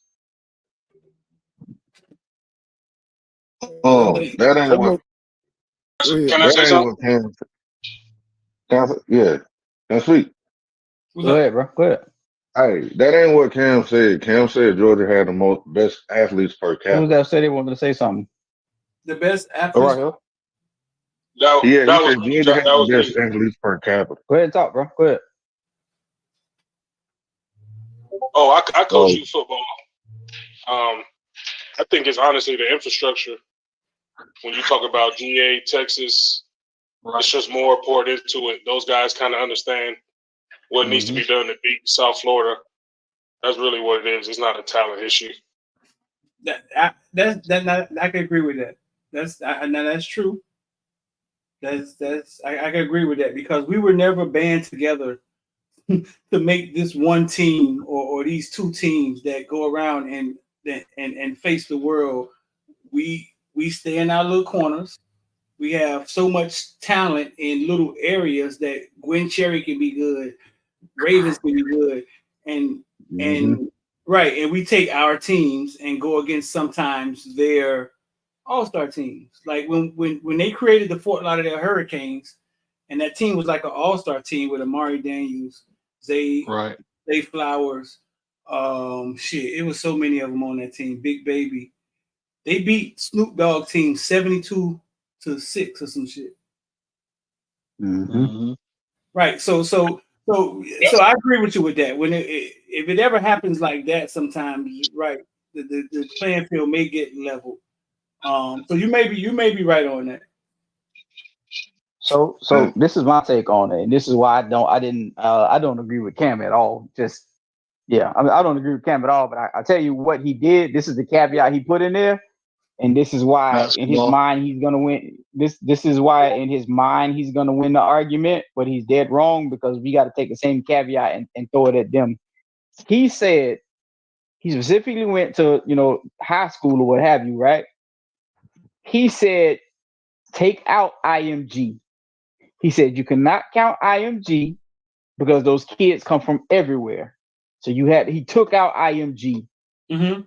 That ain't what. Can I say something? Yeah, can I speak? Go ahead, bro. Go ahead. Hey, that ain't what Cam said. Cam said Georgia had the best athletes per capita. Who's that said they wanted to say something? The best athletes. Right here. He said Georgia had the best athletes per capita. Go ahead and talk, bro. Go ahead. Oh, I coach youth football. I think it's honestly the infrastructure. When you talk about GA, Texas, it's just more poured into it. Those guys kind of understand what needs to be done to beat South Florida. That's really what it is. It's not a talent issue. I can agree with that. That's true. I can agree with that because we were never band together to make this one team or these two teams that go around and face the world. We stay in our little corners. We have so much talent in little areas that Gwen Cherry can be good, Ravens can be good, and right, and we take our teams and go against sometimes their all-star teams. Like when they created the Fort Lauderdale Hurricanes, and that team was like an all-star team with Amari Daniels, Zay Flowers, it was so many of them on that team. Big Baby, they beat Snoop Dogg team 72-6 or some shit. Right. So I agree with you with that. When if it ever happens like that, sometimes right, the playing field may get leveled. So you may be right on that. So this is my take on it, and this is why I don't agree with Cam at all. Just I don't agree with Cam at all. But I tell you what he did. This is the caveat he put in there, and this is why in his mind he's gonna win. This is why in his mind he's gonna win the argument, but he's dead wrong because we got to take the same caveat and throw it at them. He said he specifically went to high school or what have you, right? He said take out IMG. He said you cannot count IMG because those kids come from everywhere. So he took out IMG.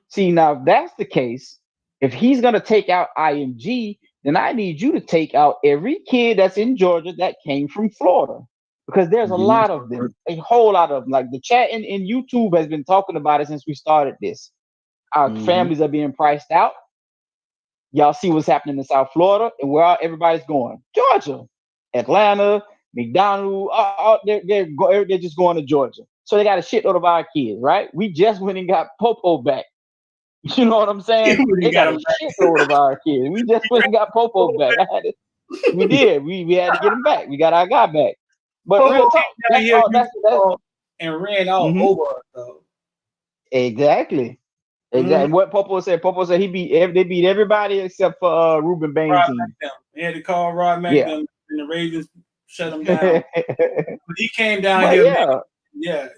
See, now if that's the case, if he's gonna take out IMG, then I need you to take out every kid that's in Georgia that came from Florida. Because there's a lot of them, a whole lot of them. Like the chat in YouTube has been talking about it since we started this. Our families are being priced out. Y'all see what's happening in South Florida and where everybody's going. Georgia, Atlanta, McDonald, they're just going to Georgia. So they got a shitload of our kids, right? We just went and got Popo back. You know what I'm saying? They got a shitload of our kids. We just went and got Popo back. We did. We had to get him back. We got our guy back. But Popo real talk, that's and ran all over us, though. Exactly. And what Popo said they beat everybody except for Ruben Bain team. He had to call Rod McDonald and the Ravens shut him down. But he came down here,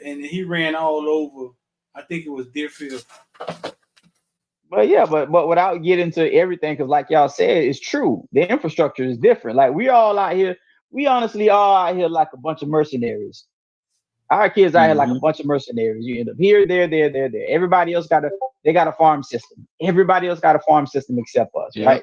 and he ran all over. I think it was Deerfield. But without getting to everything, because like y'all said, it's true. The infrastructure is different. Like we all out here, we honestly all out here like a bunch of mercenaries. Our kids out here like a bunch of mercenaries. You end up here, there. Everybody else got a farm system. Everybody else got a farm system except us, right?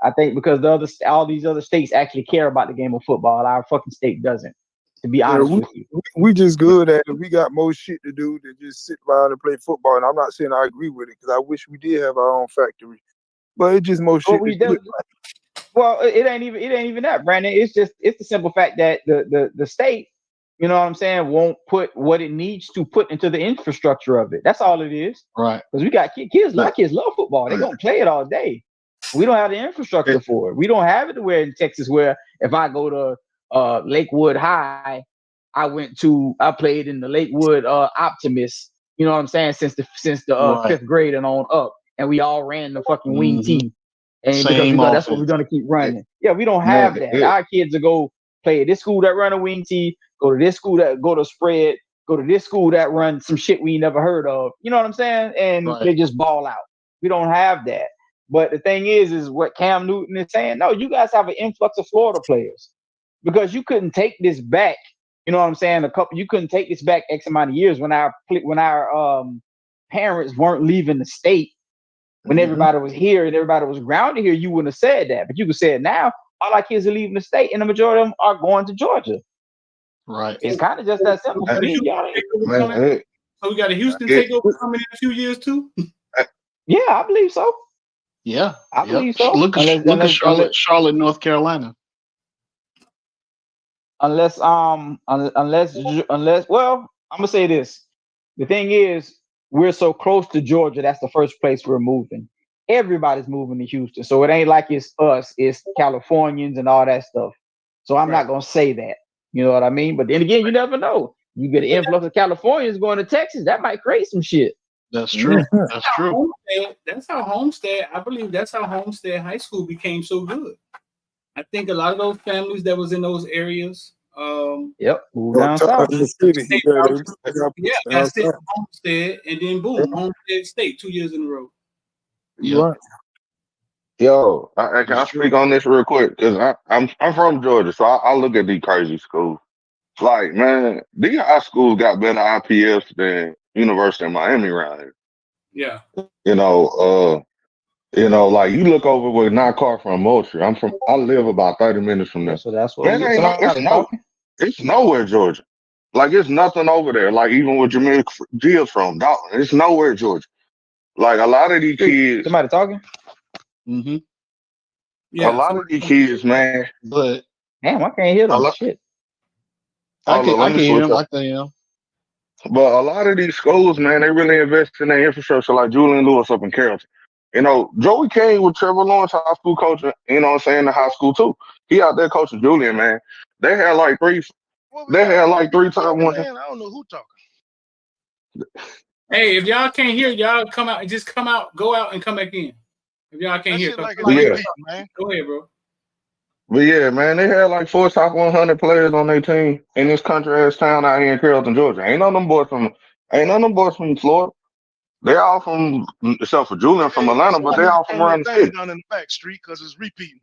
I think because all these other states actually care about the game of football. Our fucking state doesn't. To be honest with you, we just good at it. We got more shit to do than just sit around and play football. And I'm not saying I agree with it because I wish we did have our own factory, but it's just more shit. Well, it ain't even that, Brandon. It's the simple fact that the state, you know what I'm saying, won't put what it needs to put into the infrastructure of it. That's all it is. Right. Because we got kids. My kids love football. They're gonna play it all day. We don't have the infrastructure for it. We don't have it where in Texas where if I go to Lakewood High, I played in the Lakewood Optimist, you know what I'm saying, since the fifth grade and on up, and we all ran the fucking wing team, and that's what we're gonna keep running. Yeah, we don't have that. Our kids will go play at this school that run a wing team, go to this school that go to spread, go to this school that run some shit we never heard of. You know what I'm saying? And they just ball out. We don't have that. But the thing is what Cam Newton is saying. No, you guys have an influx of Florida players because you couldn't take this back. You know what I'm saying? You couldn't take this back X amount of years when our parents weren't leaving the state. When everybody was here and everybody was grounded here, you wouldn't have said that. But you could say it now. All our kids are leaving the state, and the majority of them are going to Georgia. Right. It's kind of just that simple. So we got a Houston takeover coming in a few years too. Yeah, I believe so. Yeah, I believe so. Look at Charlotte, North Carolina. Unless, well, I'm gonna say this. The thing is, we're so close to Georgia. That's the first place we're moving. everybody's moving to Houston. So it ain't like it's us, it's Californians and all that stuff. So I'm not gonna say that. You know what I mean? But then again, you never know. You get an influx of Californians going to Texas, that might create some shit. That's true. That's true. That's how Homestead, I believe that's how Homestead High School became so good. I think a lot of those families that was in those areas, moved down south. Got sent to Homestead, and then boom, Homestead State 2 years in a row. Right. Yo, can I speak on this real quick? Because I'm from Georgia, so I look at these crazy schools. Like, man, these high schools got better IPS than University of Miami around here. Yeah. Like you look over with not far from Moultrie. I live about 30 minutes from there. So that's what it's nowhere, Georgia. Like it's nothing over there. Like even with Jameer Gibbs from Dalton, it's nowhere, Georgia. Like a lot of these kids. Somebody talking? Mm-hmm. Yeah, a lot of these kids, man. But damn, I can't hear them. Shit. I can hear them. I can hear them. But a lot of these schools, man, they really invest in their infrastructure, like Julian Lewis up in Carrollton. Joey King with Trevor Lawrence high school coaching, in high school too. He out there coaching Julian, man. They had like three times one. I don't know who talking. Hey, if y'all can't hear, y'all come out. Just come out, go out, and come back in. If y'all can't hear, man. Go ahead, bro. But yeah, man, they had like 4 top 100 players on their team in this country ass town out here in Carrollton, Georgia. Ain't none of them boys from Florida. They all from, except for Julian from Atlanta, but they all from around the city. Down in the back street because it's repeating.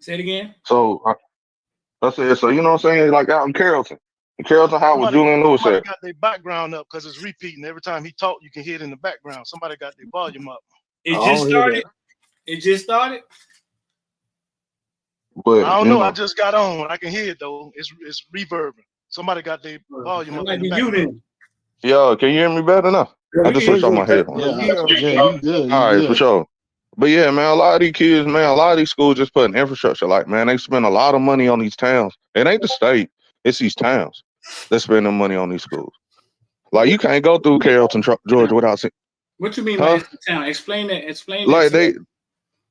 Say it again. So I said, so you know what I'm saying? Like out in Carrollton. In Carrollton, how was Julian Lewis at? Got their background up because it's repeating. Every time he talk, you can hear it in the background. Somebody got their volume up. It just started. It just started. But I don't know. I just got on. I can hear it though. It's reverbing. Somebody got their volume up. In the background. Yo, can you hear me better now? I just switched on my headphones. Yeah, you good. All right, for sure. But yeah, man, a lot of these kids, man, a lot of these schools just putting infrastructure. Like, man, they spend a lot of money on these towns. It ain't the state; it's these towns that spending money on these schools. Like, you can't go through Carrollton, Georgia, without seeing. What you mean by it's the town? Explain that.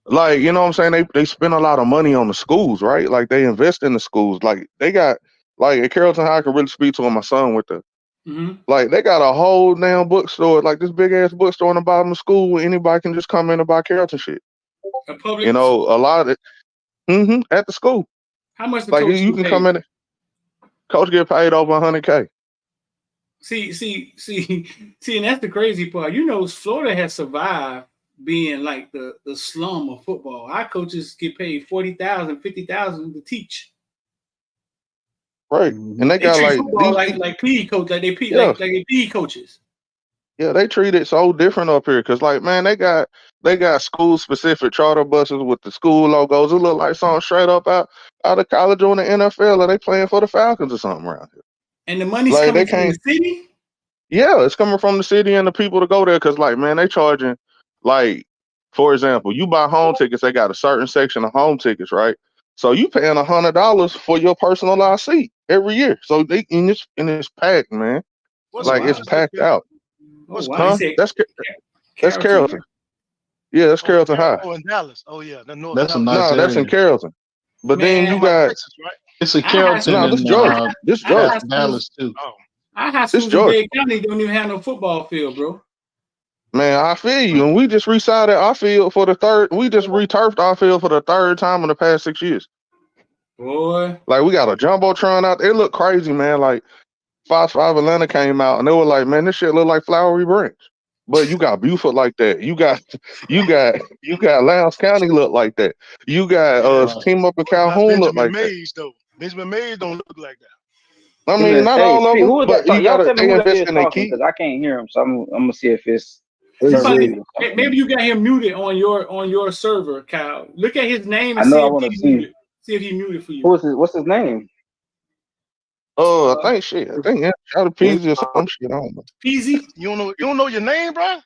Like you know what I'm saying? They spend a lot of money on the schools, right? Like they invest in the schools. Like they got at Carrollton High, I can really speak to when my son went there. Like they got a whole damn bookstore, like this big ass bookstore in the bottom of school where anybody can just come in and buy Carrollton shit. A public, a lot of it. At the school. How much the like coach you can come in? Coach get paid over $100K. See, and that's the crazy part. Florida has survived being like the slum of football. Our coaches get paid $40,000, $50,000 to teach. Right, and they got like PE coach, like they PE coaches. Yeah, they treat it so different up here because, like, man, they got school specific charter buses with the school logos. It look like something straight up out of college or in the NFL, or they playing for the Falcons or something around here. And the money's coming from the city. Yeah, it's coming from the city and the people to go there because, like, man, they charging, like, for example, you buy home tickets. They got a certain section of home tickets, right? So you paying $100 for your personalized seat every year. So it's packed, man. It's packed out. That's Carrollton. Yeah, that's Carrollton High. Oh, in Dallas. Oh yeah, that's in Carrollton. But then you got Texas, right? It's a Carrollton. No, this Georgia. This Georgia. Dallas too. Our high schools in Dade County don't even have no football field, bro. Man, I feel you. And we just resided our field for the third. We just returfed our field for the third time in the past 6 years. Boy, like we got a jumbotron out there. It looked crazy, man. Like Fox 5 Atlanta came out and they were like, man, this shit look like Flowery Branch. But you got Beaufort like that. You got Lowndes County look like that. You got Team Up in Calhoun look like Mays, though. Benjamin Mays don't look like that. I mean, not all of them, but you y'all gotta tell me who that is invest in their talking key. because I can't hear him. So I'm gonna see if it's. Maybe you got him muted on your server, Kyle. Look at his name and see if he muted for you. What's his name? I think shout out Peasy or some shit. I don't know. Peasy? You don't know your name, bro?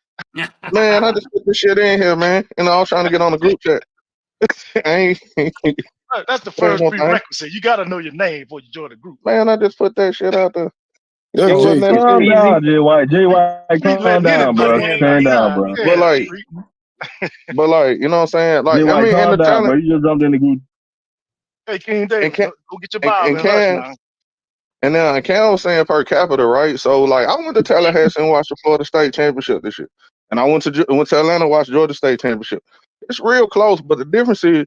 Man, I just put this shit in here, man. And I was trying to get on the group chat. That's the first prerequisite. You gotta know your name before you join the group. Man, I just put that shit out there. That's It was Jay. it's Calm easy. down, Jay White. Jay White, He's calm letting down, bro. anybody in Calm like down, bro. But yeah, like, street. you know what I'm saying? Like, Jay I White, mean, and calm the down, bro. talent, You just jumped in the group. Hey, King and David, can go get your Bible and and hush can now. and then Cam was saying per capita, right? So like, I went to Tallahassee and watched the Florida State championship this year, and I went to Atlanta and watched Georgia State championship. It's real close, but the difference is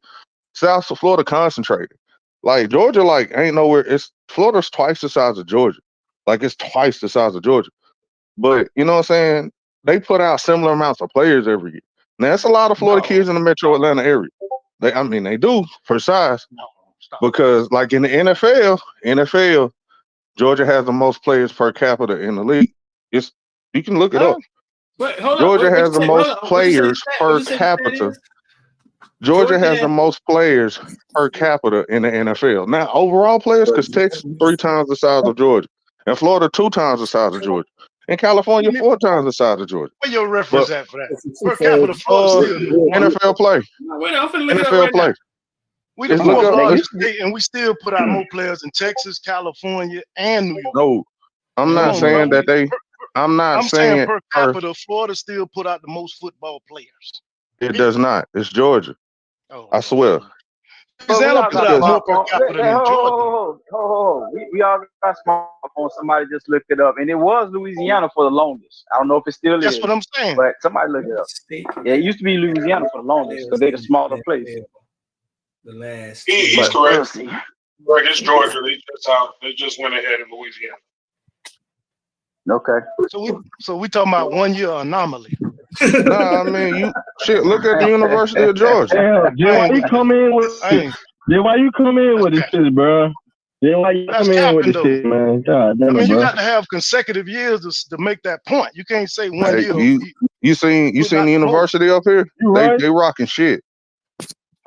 South Florida concentrated. Like Georgia, like ain't nowhere. It's Florida's twice the size of Georgia. Like it's twice the size of Georgia. But you know what I'm saying? They put out similar amounts of players every year. Now that's a lot of Florida kids in the Metro Atlanta area. They do for size. Because like in the NFL, Georgia has the most players per capita in the league. You can look it up. But hold on, Georgia what has you the say? most Hold on, players per what you say the stat capita. is? Georgia has the most players per capita in the NFL. Now, overall players, because Texas 3 times the size of Georgia, and Florida 2 times the size of Georgia, and California 4 times the size of Georgia. Where your reference But at for that? Per capita, Florida still number one. NFL play. Wait, I'm finna look it up NFL right play. now. We the Just look fourth up. largest state, and we still put out more players in Texas, California, and New York. No, I'm Come not on, saying bro. that they. I'm not I'm saying saying per capita, Florida still put out the most football players. it does not. It's Georgia. Oh, I swear. Louisiana put out more per capita than Georgia. We all got smartphones. Somebody just looked it up, and it was Louisiana for the longest. I don't know if it still is. That's what I'm saying. But somebody looked it up. Yeah, it used to be Louisiana for the longest because they're the smaller place. The last. He's correct. Right, it's Georgia. They just went ahead in Louisiana. Okay. So we talking about 1 year anomaly. Nah, I mean look at the University of Georgia. Damn, Jay, why you come in with this? Jay, why you come in with this shit, bro? Jay, why you come in with this shit, man? God damn I mean, it, you bro. got to have consecutive years to make that point. You can't say 1 year. You seen the university up here? They rocking shit.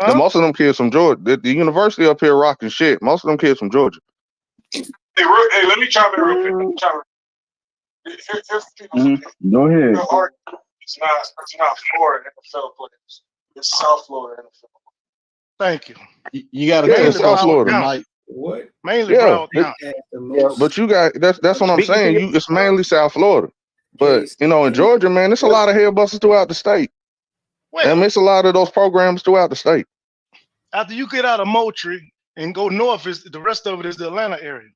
Huh? Most of them kids from Georgia. The university up here rocking shit. Most of them kids from Georgia. Hey, let me chime in real quick. Go ahead. It's not Florida NFL players. It's South Florida NFL. Thank you. You got to Yeah, South Florida. Mike. What? Mainly Yeah, Broward County. but you got that's what I'm saying. It's mainly South Florida. But in Georgia, man, it's a lot of head busters throughout the state. And it's a lot of those programs throughout the state. After you get out of Moultrie and go north, the rest of it is the Atlanta area.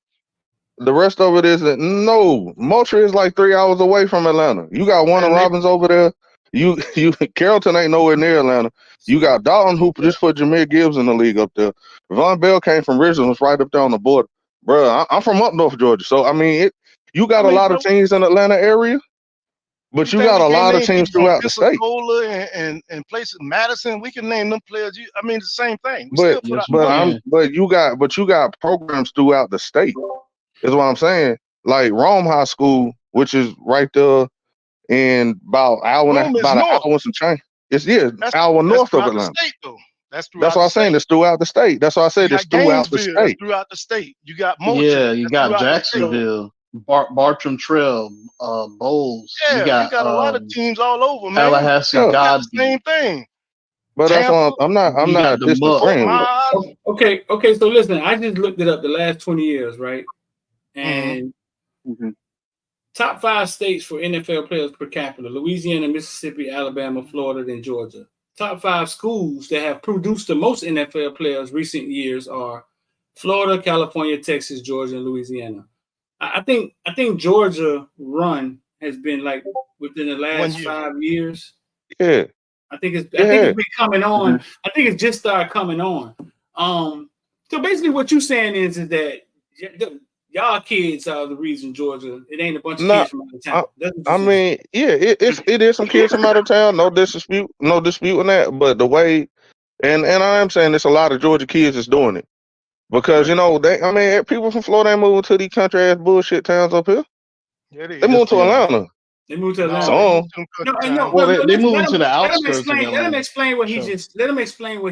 The rest of it isn't. No, Moultrie is like 3 hours away from Atlanta. You got Warner Robins over there. You Carrollton ain't nowhere near Atlanta. You got Dalton, who just put Jameer Gibbs in the league up there. Von Bell came from Richmond, was right up there on the border. Bro, I'm from up north Georgia, so I mean, you got a lot of teams in the Atlanta area, but you got a lot of teams throughout the state. Pensacola and places, Madison, we can name them players. I mean, it's the same thing. We But you got programs throughout the state. Is what I'm saying. Like Rome High School, which is right there in about an hour and some change. It's hour north of Atlanta. State, though. That's what I'm saying. It's throughout the state. That's why I said it's throughout the state. That's throughout the state. You got Moultrie. Yeah, you got Jacksonville, Bartram Trail, Bowles. Yeah, you got a lot of teams all over, man. Tallahassee, the same thing. But that's why I'm not disagreeing with it. Okay. So listen, I just looked it up the last 20 years, right? And top 5 states for NFL players per capita: Louisiana, Mississippi, Alabama, Florida, then Georgia. Top 5 schools that have produced the most NFL players recent years are Florida, California, Texas, Georgia, and Louisiana. I think Georgia run has been like within the last 5 years. Yeah. I think it's been coming on. I think it's just started coming on. So basically what you're saying is that y'all kids are the reason Georgia. It ain't a bunch of kids from out of town. I mean, it is some kids from out of town. No dispute on that. But the way, and I am saying there's a lot of Georgia kids that's doing it because people from Florida ain't moving to these country ass bullshit towns up here. Yeah, they moved to Atlanta. They moved to Atlanta. They moved into the outskirts. Let him explain what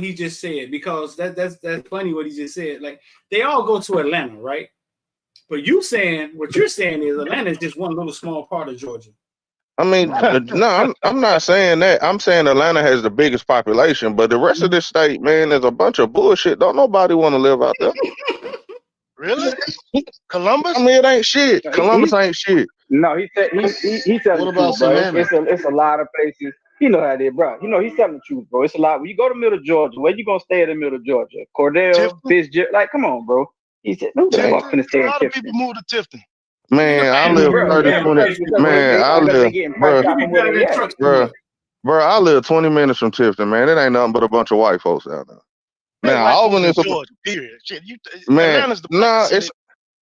he just said, because that's funny what he just said. Like, they all go to Atlanta, right? But what you're saying is Atlanta is just one little small part of Georgia. I mean, no, I'm not saying that. I'm saying Atlanta has the biggest population, but the rest of this state, man, there's a bunch of bullshit. Don't nobody want to live out there. Really? Columbus? I mean, it ain't shit. Columbus ain't shit. No, he said he telling What the about truth, bro. Savannah? It's a lot of places. You know how they, bro. You know he's telling the truth, bro. It's a lot. When you go to middle Georgia, where you gonna stay in the middle Georgia? Cordell, Tifton? Fitzgerald, like, come on, bro. He said, "Who the fuck Tifton? finna stay A in lot of people Tifton?" move to Tifton. Man, I live Bro, 30, yeah, 20. because Man, they getting priced out from where they at. Bro, I live 20 minutes from Tifton, man. It ain't nothing but a bunch of white folks out there. Ain't Now, white folks Auburn in is a Georgia, period. Shit, man. Atlanta's the blackest city. It's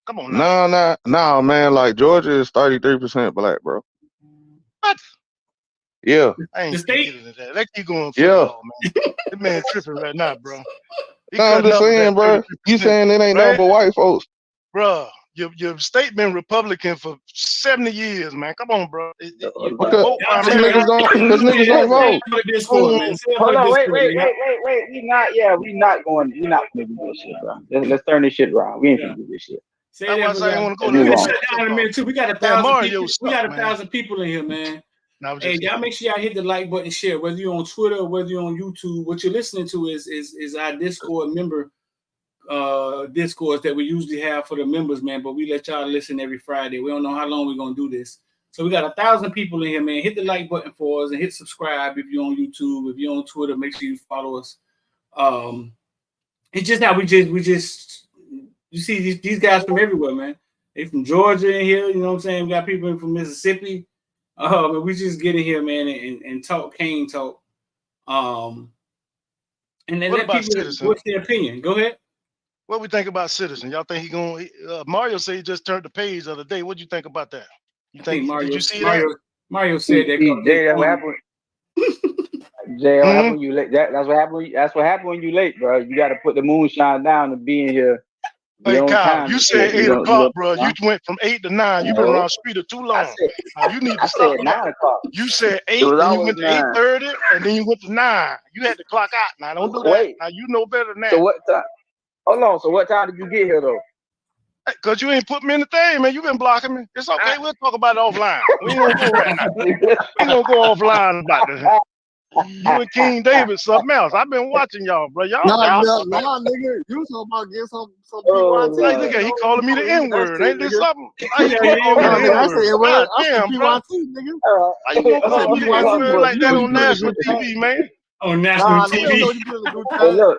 Come on now. man. Like Georgia is 33% black, bro. What? Yeah. I ain't gonna get into that. Let's keep going Yeah. football, man. This man tripping right now, bro. He No, I'm cutting just up with saying, that bro. You 33%. saying it ain't nothing but white folks? Bro, your state been Republican for 70 years, man. Come on, bro. You Because vote primarily. niggas don't vote. Hold on, wait. We not going. We not gonna do this shit, bro. Let's turn this shit around. We ain't gonna do this shit. That's why I say I want to go Let's there. move on. Shut down in a minute too. We got Man, 1,000 Mario people. We suck, got man. 1,000 people in here, man. No, I was Hey, just y'all kidding. make sure y'all hit the like button, share. Whether you're on Twitter or whether you're on YouTube, what you're listening to is our Discord member discourse that we usually have for the members, man. But we let y'all listen every Friday. We don't know how long we're gonna do this. So we got 1,000 people in here, man. Hit the like button for us and hit subscribe if you're on YouTube. If you're on Twitter, make sure you follow us. It's just how we just you see these guys from everywhere, man. They from Georgia in here, you know what I'm saying? We got people from Mississippi. And we just get in here, man, and talk cane talk. And then What let about people Citizen? voice their opinion. Go ahead. What we think about Citizen? Y'all think he going? Mario said he just turned the page the other day. What do you think about that? You think? Did you see that? Mario said that. Jay, that's what happened. Jay, what happened when you late? That's what happened. That's what happened when you late, bro. You got to put the moonshine down and be in here. Hey, Kyle, time you said 8 o'clock, bro. You went from 8 to 9. You've been No. around Streeter too long. You need to I stop said with that. 9 o'clock. You said 8, It was then you always went to 9. 8:30, and then you went to 9. You had to clock out. Now, don't do that. Wait. Now, you know better than that. So what time? Hold on. So what time did you get here though? Because you ain't put me in the thing, man. You been blocking me. It's okay. We'll talk about it offline. We ain't gonna go right now. We ain't gonna go offline about this. You and King David, something else. I've been watching y'all, bro. Y'all, Nah, nigga. You talking about getting some PYT. Hey, look at he calling me the N-word. Ain't this something? How you Yeah, call me the nigga, I N-word? said, God I said damn, bro. PYT, nigga. How you gonna call me the N-word like that on national TV, man? On national Nigga, don't know what you put in the group chat. Hey, look.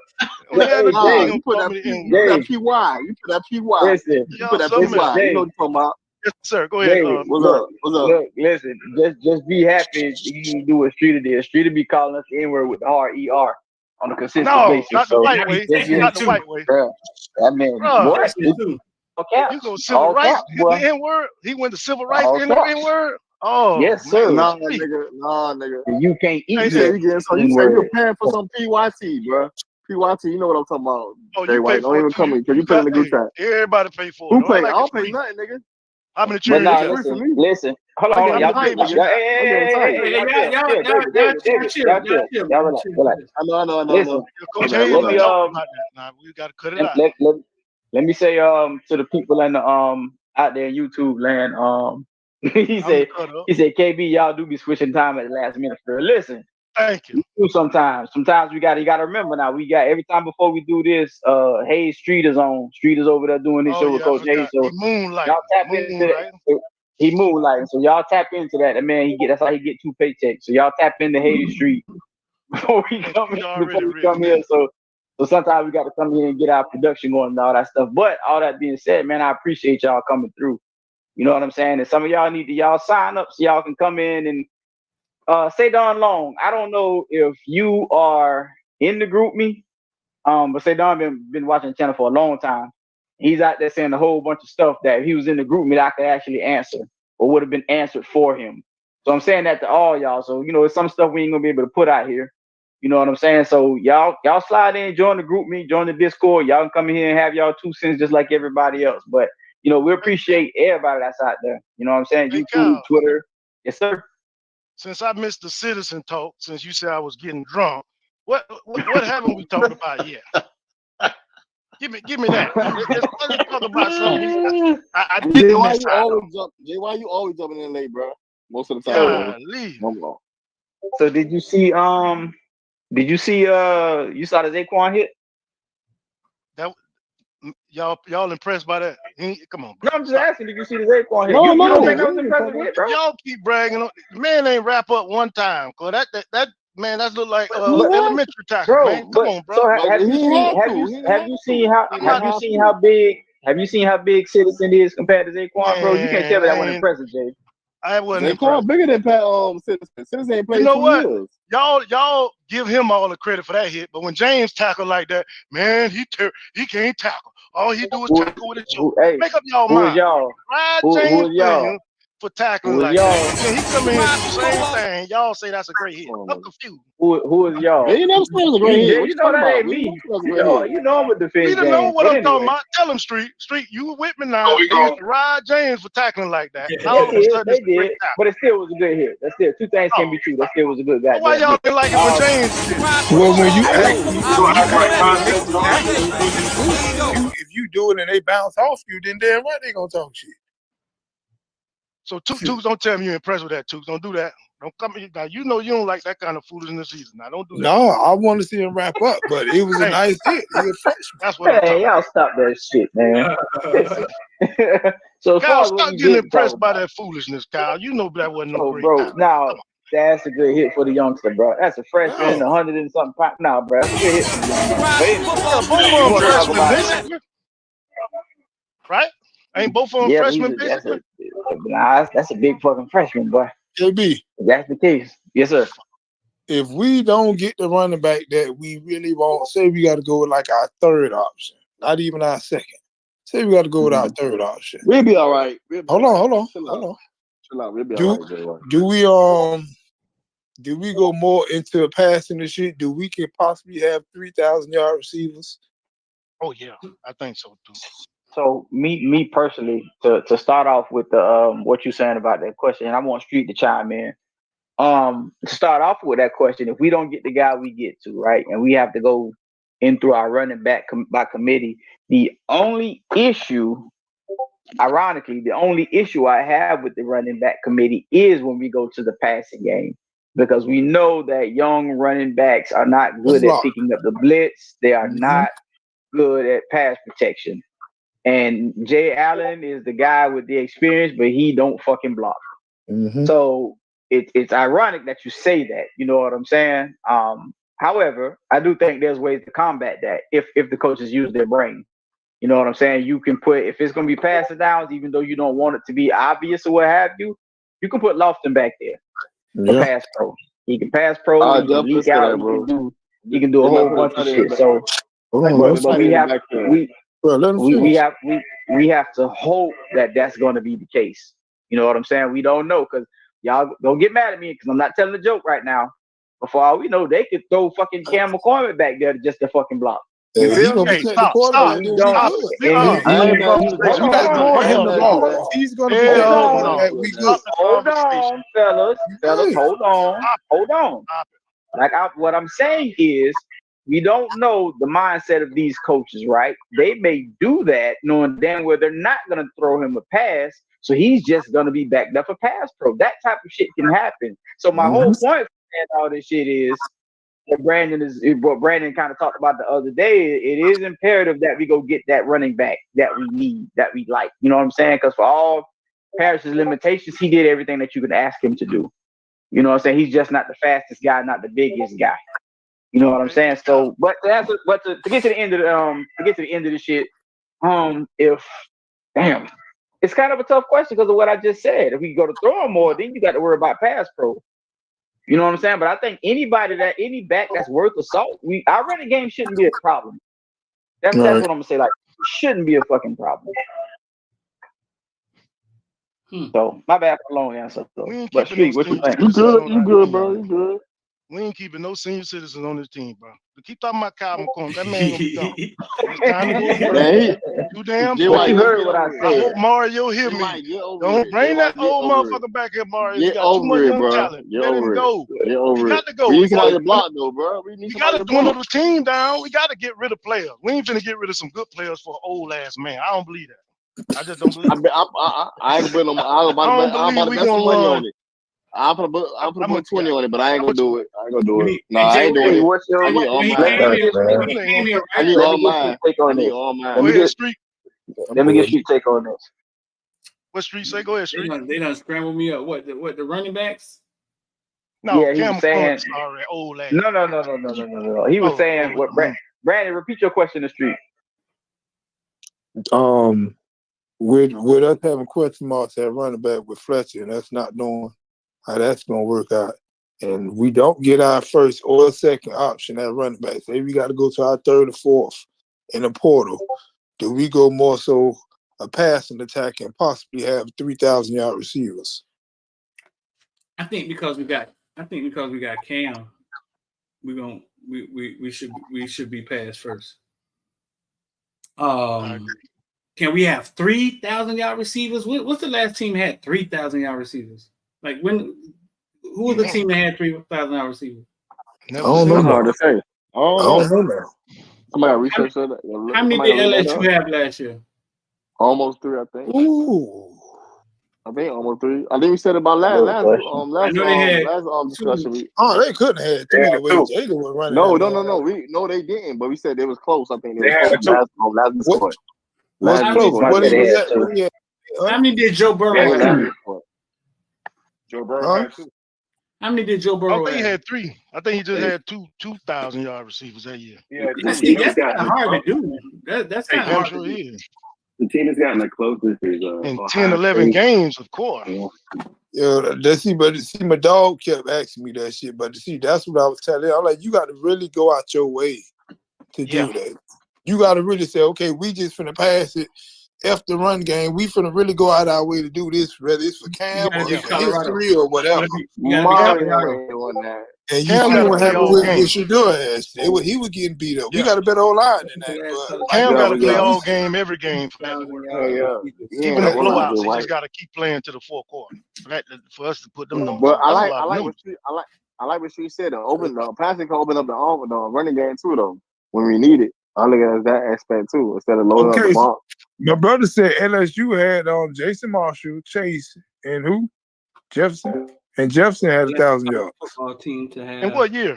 Nah, you put Call that me the P, you N-word. put that PY. You put that PY. Listen, You put that PY. You know what you're talking about. Yes, sir. Go ahead. Jay, look, listen. Just be happy you can do what Streeter did. Streeter be calling us the N-word with the hard ER on a consistent basis. Not the white way. Not the white way. Bro, that man, what? You go civil rights, the N-word. He went to civil rights, N-word. Oh, yes, sir. Nah, nigga. You can't eat. You said you're paying for some PYT, bro. PYT, you know what I'm talking about. Oh, Jay you White, pay don't for even it come too. in because you put in the group chat. Everybody pay for it. Who pay? I Like don't pay nothing, nigga. How many But cheers nah, you got? listen. Hold on, y'all. Hey, I know. Listen, Coach Hayes let me about that. Nah, we gotta cut it out. Let me say to the people in the out there in YouTube land, he said KB, y'all do be switching time at the last minute. Listen, thank you. Sometimes you gotta remember now. We got every time before we do this. Hayes Street is on. Street is over there doing his show with Coach Hayes. So y'all tap into that. He moonlighting. So y'all tap into that. And man, that's how he get 2 paychecks. So y'all tap into Hayes Street before we come here. So sometimes we got to come here and get our production going and all that stuff. But all that being said, man, I appreciate y'all coming through. You know what I'm saying? And some of y'all need to sign up so y'all can come in and say Don Long. I don't know if you are in the group me, but say Don been watching the channel for a long time. He's out there saying a whole bunch of stuff that if he was in the group me that I could actually answer or would have been answered for him. So I'm saying that to all y'all. So it's some stuff we ain't gonna be able to put out here. You know what I'm saying? So y'all slide in, join the group me, join the Discord. Y'all can come in here and have y'all 2 cents just like everybody else. But we appreciate everybody that's out there. You know what I'm saying? YouTube, Kyle, Twitter. Yes, sir. Since I missed the citizen talk, since you said I was getting drunk, what haven't we talked about yet? Give me that. Let's talk about something. I Jay, why you always jumping in late, bro? Most of the time. So did you see you saw the Zaquan hit? Y'all impressed by that? Come on, No, bro. I'm just asking. Did you see the Saquon hit? No, You don't no. think that was impressive hit, bro? Y'all keep bragging. The man ain't wrap up one time. Cause that man, that's look like elementary tackle, bro. man. Come on, bro. So have you seen how big Citizen is compared to Saquon, bro? You can't tell me that wasn't impressive, Jay. I wasn't impressed. Bigger than Citizen. Citizen ain't played You know 2 what? years. Y'all give him all the credit for that hit, but when James tackle like that, man, he can't tackle. All he do is tackle with his shoulder. Hey, Make up y'all who mind. is y'all? Ride Who James is y'all? Williams for tackling Who is like y'all? that. Then he come in and do the same thing. Y'all say that's a great hit. I'm confused. Who is y'all? He never said it was a great hit. What You you know talking that about? ain't We me. never said it was a great hit. You know I'm a defense We don't know James. what But I'm talking anyway, about. Tell him, Street, you with me now. They used to ride James for tackling like that. Now all of a they sudden it's a great did, tackle. but it still was a good hit. That's still 2 things can be true. That still was a good guy. Why y'all didn't like it when James did it? Well, when you Hey, if you do it and they bounce off you, then damn right they gonna talk shit. So Tooks, don't tell me you're impressed with that, Tooks. Don't do that. Don't come now. You know you don't like that kind of foolishness either. Now don't do that. No, I want to see him wrap up, but it was a nice hit. He was freshman. That's what I'm talking y'all stop that shit, man. So as far Kyle, as what stop we getting did impressed by that foolishness, Kyle. You know that wasn't no great bro, tackle. now that's a good hit for the youngster, bro. That's a freshman, 100 and something pounds. Nah, bro, that's a good hit for the young man. But anyway, Yeah, both of them freshmen, basically. Right? Ain't both of them freshmen, basically? That's a big fucking freshman, boy. JB, If that's the case. Yes, sir. if we don't get the running back that we really want, say we got to go with like our third option, not even our second. Say we got to go with our third option. We'll be all right. Hold on. Chill out. We'll be all right, J-Roy. Do we go more into passing the shit? Do we can possibly have 3,000-yard receivers? Oh yeah, I think so too. So me personally, to start off with the what you're saying about that question, and I want Street to chime in. To start off with that question, if we don't get the guy we get to, right, and we have to go in through our running back by committee, the only issue, ironically, the only issue I have with the running back committee is when we go to the passing game, because we know that young running backs are not good at picking up the blitz. They are not good at pass protection. And Jay Allen is the guy with the experience, but he don't fucking block. So it's ironic that you say that. You know what I'm saying? However, I do think there's ways to combat that if the coaches use their brain. You know what I'm saying? You can put, if it's going to be passing downs, even though you don't want it to be obvious or what have you, you can put Lofton back there for pass pro. He can pass pro. He can leak out. He can do a whole bunch of shit. So, but we have to hope that that's going to be the case. You know what I'm saying? We don't know, because y'all don't get mad at me because I'm not telling a joke right now. But for all we know, they could throw fucking Cam McCormick back there just to fucking block. You feel me? He's gonna He's gonna be we good. Hold on, fellas. Hold on. What I'm saying is, we don't know the mindset of these coaches, right? They may do that knowing damn well they're not gonna throw him a pass, so he's just gonna be backed up for pass pro. That type of shit can happen. So my whole point for saying all this shit is what Brandon kind of talked about the other day. It is imperative that we go get that running back that we need, that we like. You know what I'm saying? Because for all Parrish's limitations, he did everything that you could ask him to do. You know what I'm saying? He's just not the fastest guy, not the biggest guy. You know what I'm saying? So, to get to the end of the shit, it's kind of a tough question because of what I just said. If we go to throw him more, then you got to worry about pass pro. You know what I'm saying? But I think any back that's worth a salt, our running game shouldn't be a problem. That's what I'm gonna say. Like, it shouldn't be a fucking problem. So my bad for a long answer. But Street, what you think? You good, bro. You good. We ain't keeping no senior citizens on this team, bro. We keep talking about Kyle McCormick. That man gonna be gone. It's time to go get you damn. But you heard what I said. I hope Mario hear me. Don't bring that old motherfucker back here, Mario. He got too much young talent. Let him go. He got to go. We need somebody to block, though, bro. We got to dwindle the team down. We got to get rid of players. We ain't finna get rid of some good players for an old ass man. I don't believe that. I just don't believe it. I ain't been on. I'm about to bet some money on it. I'll put 20 on it, but I ain't gonna do it. I ain't gonna do it. No, Hey, I ain't doing it. What's your? I need all He mine. came here, man. he came here, I need right? all mine. I need all mine. Let me get Street. Let me get Street take on this. What Street say? Go ahead, Street. They done scrambled me up. What the running backs? No, Yeah, he was saying. Sorry, old lad. No. He was saying what? Brandon, repeat your question to Street. With us having question marks at running back with Fletcher, and that's not knowing how that's gonna work out. And we don't get our first or second option at running back. Say we got to go to our third or fourth in the portal. Do we go more so a passing attack and possibly have 3,000-yard receivers? I think because we got Cam, we should be pass first. Can we have 3,000-yard receivers? What's the last team had 3,000-yard receivers? Like who was the team that had 3,000-yard receivers? I don't know. Hard to say. I don't know. Somebody research that. How many did LSU have last year? Almost 3, I think. Ooh. I think almost 3. I think we said about last discussion. They couldn't have had 3 the way Jalen was running. No, they didn't. But we said it was close. I think they was close last discussion. How many did Joe Burrow have? Joe Burrow had 2. How many did Joe Burrow have? I think he had 3. I think he just had 2,000-yard receivers that year. Yeah, that's kind of hard to do. That's kind of hard to do. The team has gotten the closest in 10, 11 games, of course. See, my dog kept asking me that shit. But see, that's what I was telling him. I'm like, you got to really go out your way to do that. You got to really say, okay, we just finna pass it. F the run game. We finna really go out our way to do this, whether it's for Cam or for history or whatever. And you see what happened with Shador ass. He was getting beat up. We got a better old line than that. Cam got to play all game, every game for that. Even the blowouts, he just got to keep playing to the fourth quarter for us to put them numbers. But I like what she said. The passing can open up the running game too, though, when we need it. I look at that aspect too, instead of loading up the ball. My brother said LSU had Jason Marshall, Chase, and who? Jefferson. And Jefferson had 1,000 yards. Football team to have. In what year?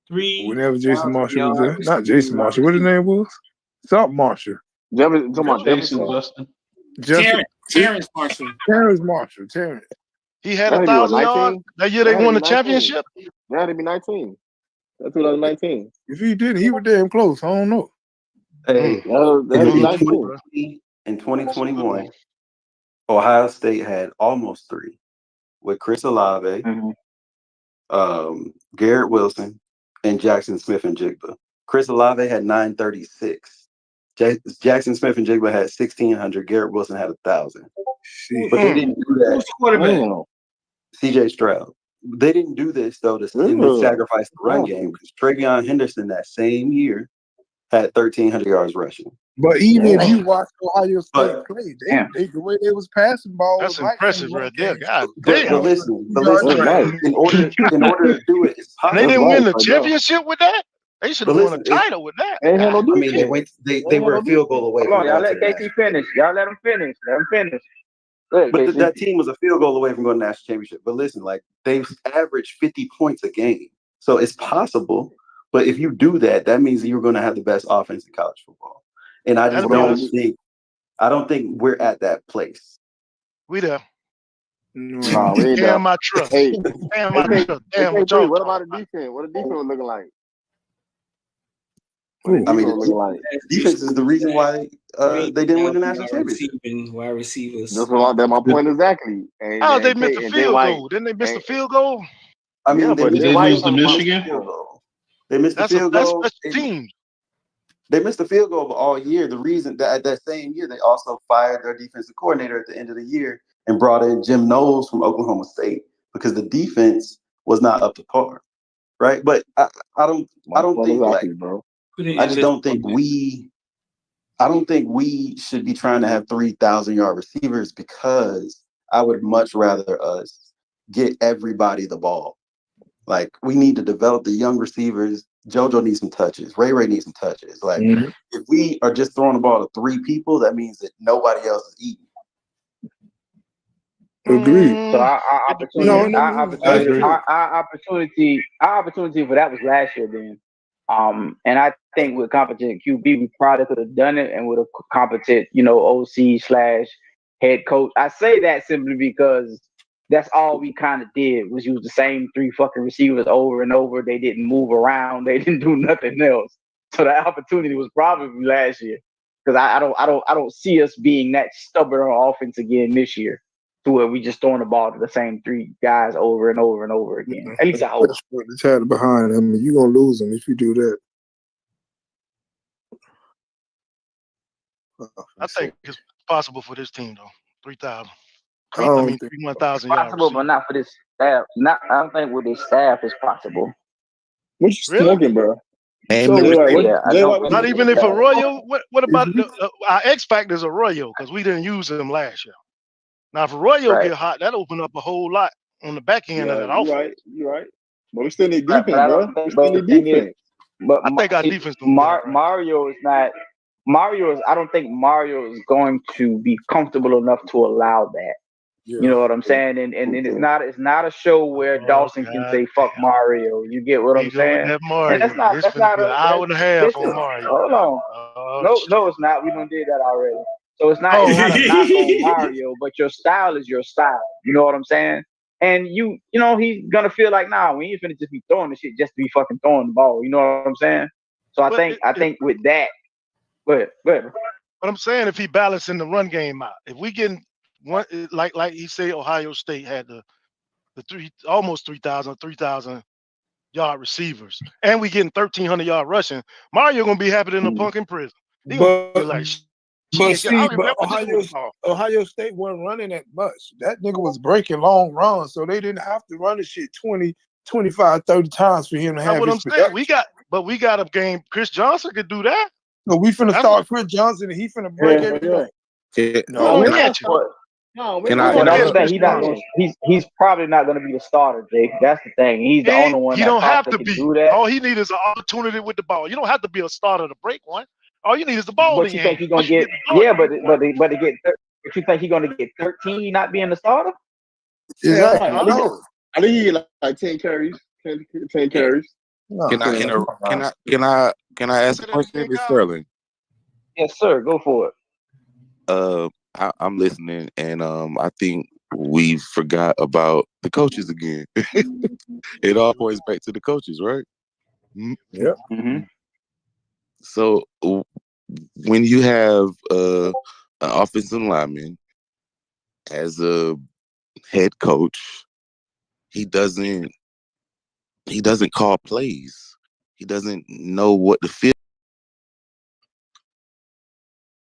3. Whenever Jason Marshall was there. Not Jason Marshall. What his name was? Something Marshall. Jefferson. Terrence Marshall. Terrence. He had 1,000 yards that year. They won the championship. That had to be 19. That's 2019. If he did, he was damn close. I don't know. Hey, in 2021, Ohio State had almost 3 with Chris Olave, Garrett Wilson, and Jackson Smith and Jigba. Chris Olave had 936. Jackson Smith and Jigba had 1,600. Garrett Wilson had 1,000. But they didn't do that. Who's the quarterback? CJ Stroud. They didn't do this though to sacrifice the run game because Travion Henderson that same year had 1,300 yards rushing. But even if you watch Ohio State play, the way they was passing ball, that's impressive right there. God damn. But listen, in order to do it, it's possible. They didn't win the championship with that. They should have won a title with that. I mean, they were a field goal away. Come on, y'all let KC finish. Y'all let him finish. But that team was a field goal away from going to national championship. But listen, like they've averaged 50 points a game, so it's possible. But if you do that, that means that you're going to have the best offense in college football. And I just don't think we're at that place. We there. No, we ain't damn my trust. Damn my trust. Damn what y'all. What about the defense? What the defense looking like? I mean, defense is the reason why they didn't win the national championship. Wide receivers. That's my point exactly. They missed the field goal. Didn't they miss the field goal? I mean, they lose to Michigan. They missed the field goal. That's team. They missed the field goal all year. The reason that same year they also fired their defensive coordinator at the end of the year and brought in Jim Knowles from Oklahoma State because the defense was not up to par, right? But I don't think I just don't think we should be trying to have 3,000-yard receivers because I would much rather us get everybody the ball. Like we need to develop the young receivers. JoJo needs some touches. Ray needs some touches. Like if we are just throwing the ball to 3 people, that means that nobody else is eating. Agreed. So our opportunity for that was last year then. And I think with competent QB, we probably could have done it, and with a competent, OC / head coach. I say that simply because that's all we kind of did was use the same 3 fucking receivers over and over. They didn't move around. They didn't do nothing else. So that opportunity was probably last year, because I don't see us being that stubborn on offense again this year, to where we just throwing the ball to the same 3 guys over and over and over again. At least I hope. Put the talent behind him, you're gonna lose him if you do that. I think it's possible for this team though. 3,000. I don't think 1,000 yards. Possible, but not for this staff. I don't think with this staff it's possible. What you smoking, bro? Not even if Arroyo. What about our X factor is Arroyo, because we didn't use him last year. Now if Arroyo get hot, that open up a whole lot on the back end of that offense. You're right. But we still need defense, bro. We still need defense. But I think our defense. Mario is not. I don't think Mario is going to be comfortable enough to allow that. Yeah. You know what I'm saying? And it's not a show where Dawson can say fuck Mario. You get what I'm saying? And that's not an hour and a half on Mario. Hold on. No, it's not. We done did that already. So it's not a knock on Mario, but your style is your style. You know what I'm saying? And he's gonna feel like, nah, we ain't finna just be throwing the shit just to be fucking throwing the ball. You know what I'm saying? So I think with that, go ahead. But I'm saying, if he balancing the run game out, if we getting one, like he said, Ohio State had the almost 3,000 yard receivers, and we getting 1,300 yard rushing, Mario gonna be happy than a punk in prison. He gonna be like, Ohio State wasn't running that much. That nigga was breaking long runs, so they didn't have to run the shit 20, 25, 30 times for him to have his production. We got a game. Chris Johnson could do that. So we finna start Chris Johnson, and he finna break everything. He's probably not going to be the starter, Jake. That's the thing. He's the only one. He don't have to be. All he needs is an opportunity with the ball. You don't have to be a starter to break one. All you need is the ball. But you think he's gonna get? Yeah, but you think he's gonna get 13 not being the starter? Yeah, I think he get like 10 carries. 10 carries. No. Can I ask a question, Miss Sterling? Yes, sir. Go for it. I'm listening, and I think we forgot about the coaches again. It all points back to the coaches, right? Yeah. Mm-hmm. So when you have an offensive lineman as a head coach, he doesn't call plays. He doesn't know what to feel.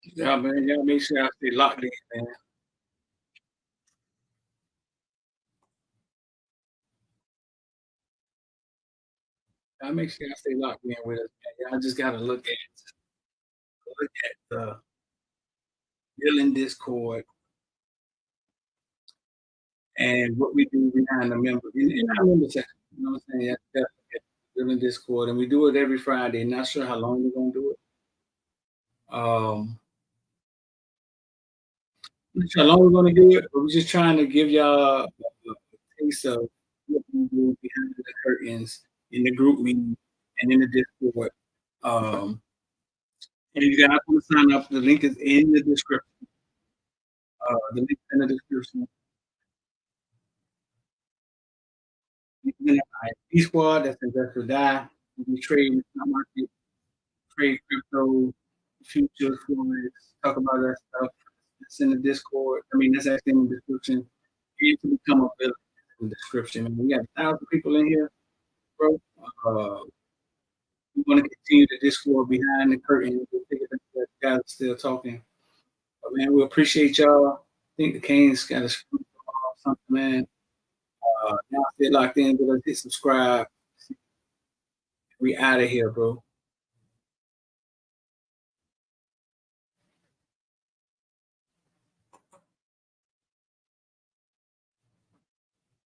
Yeah, man. Y'all make sure I stay locked in, man. I make sure I stay locked in with us, man. Y'all just gotta look at the Villans Discord and what we do behind the members in our member section. You know what I'm saying? That's Villans Discord, and we do it every Friday. Not sure how long we're gonna do it. Not sure how long we're gonna do it, but we're just trying to give y'all a taste of what we do behind the curtains in the group meeting and in the Discord. And you guys want to sign up. The link is in the description. The link in the description. IP Squad, that's Invest or Die. We trade in the stock market, trade crypto, futures, forex, talk about that stuff. It's in the Discord. I mean, that's actually in the description. You can become a villain in the description. I mean, we got 1,000 people in here, bro. We want to continue the Discord behind the curtain. We'll take it back to that guys are still talking. But man, we appreciate y'all. I think the Canes got a screw or something, man. Y'all stay locked in, but let's hit subscribe. We out of here, bro.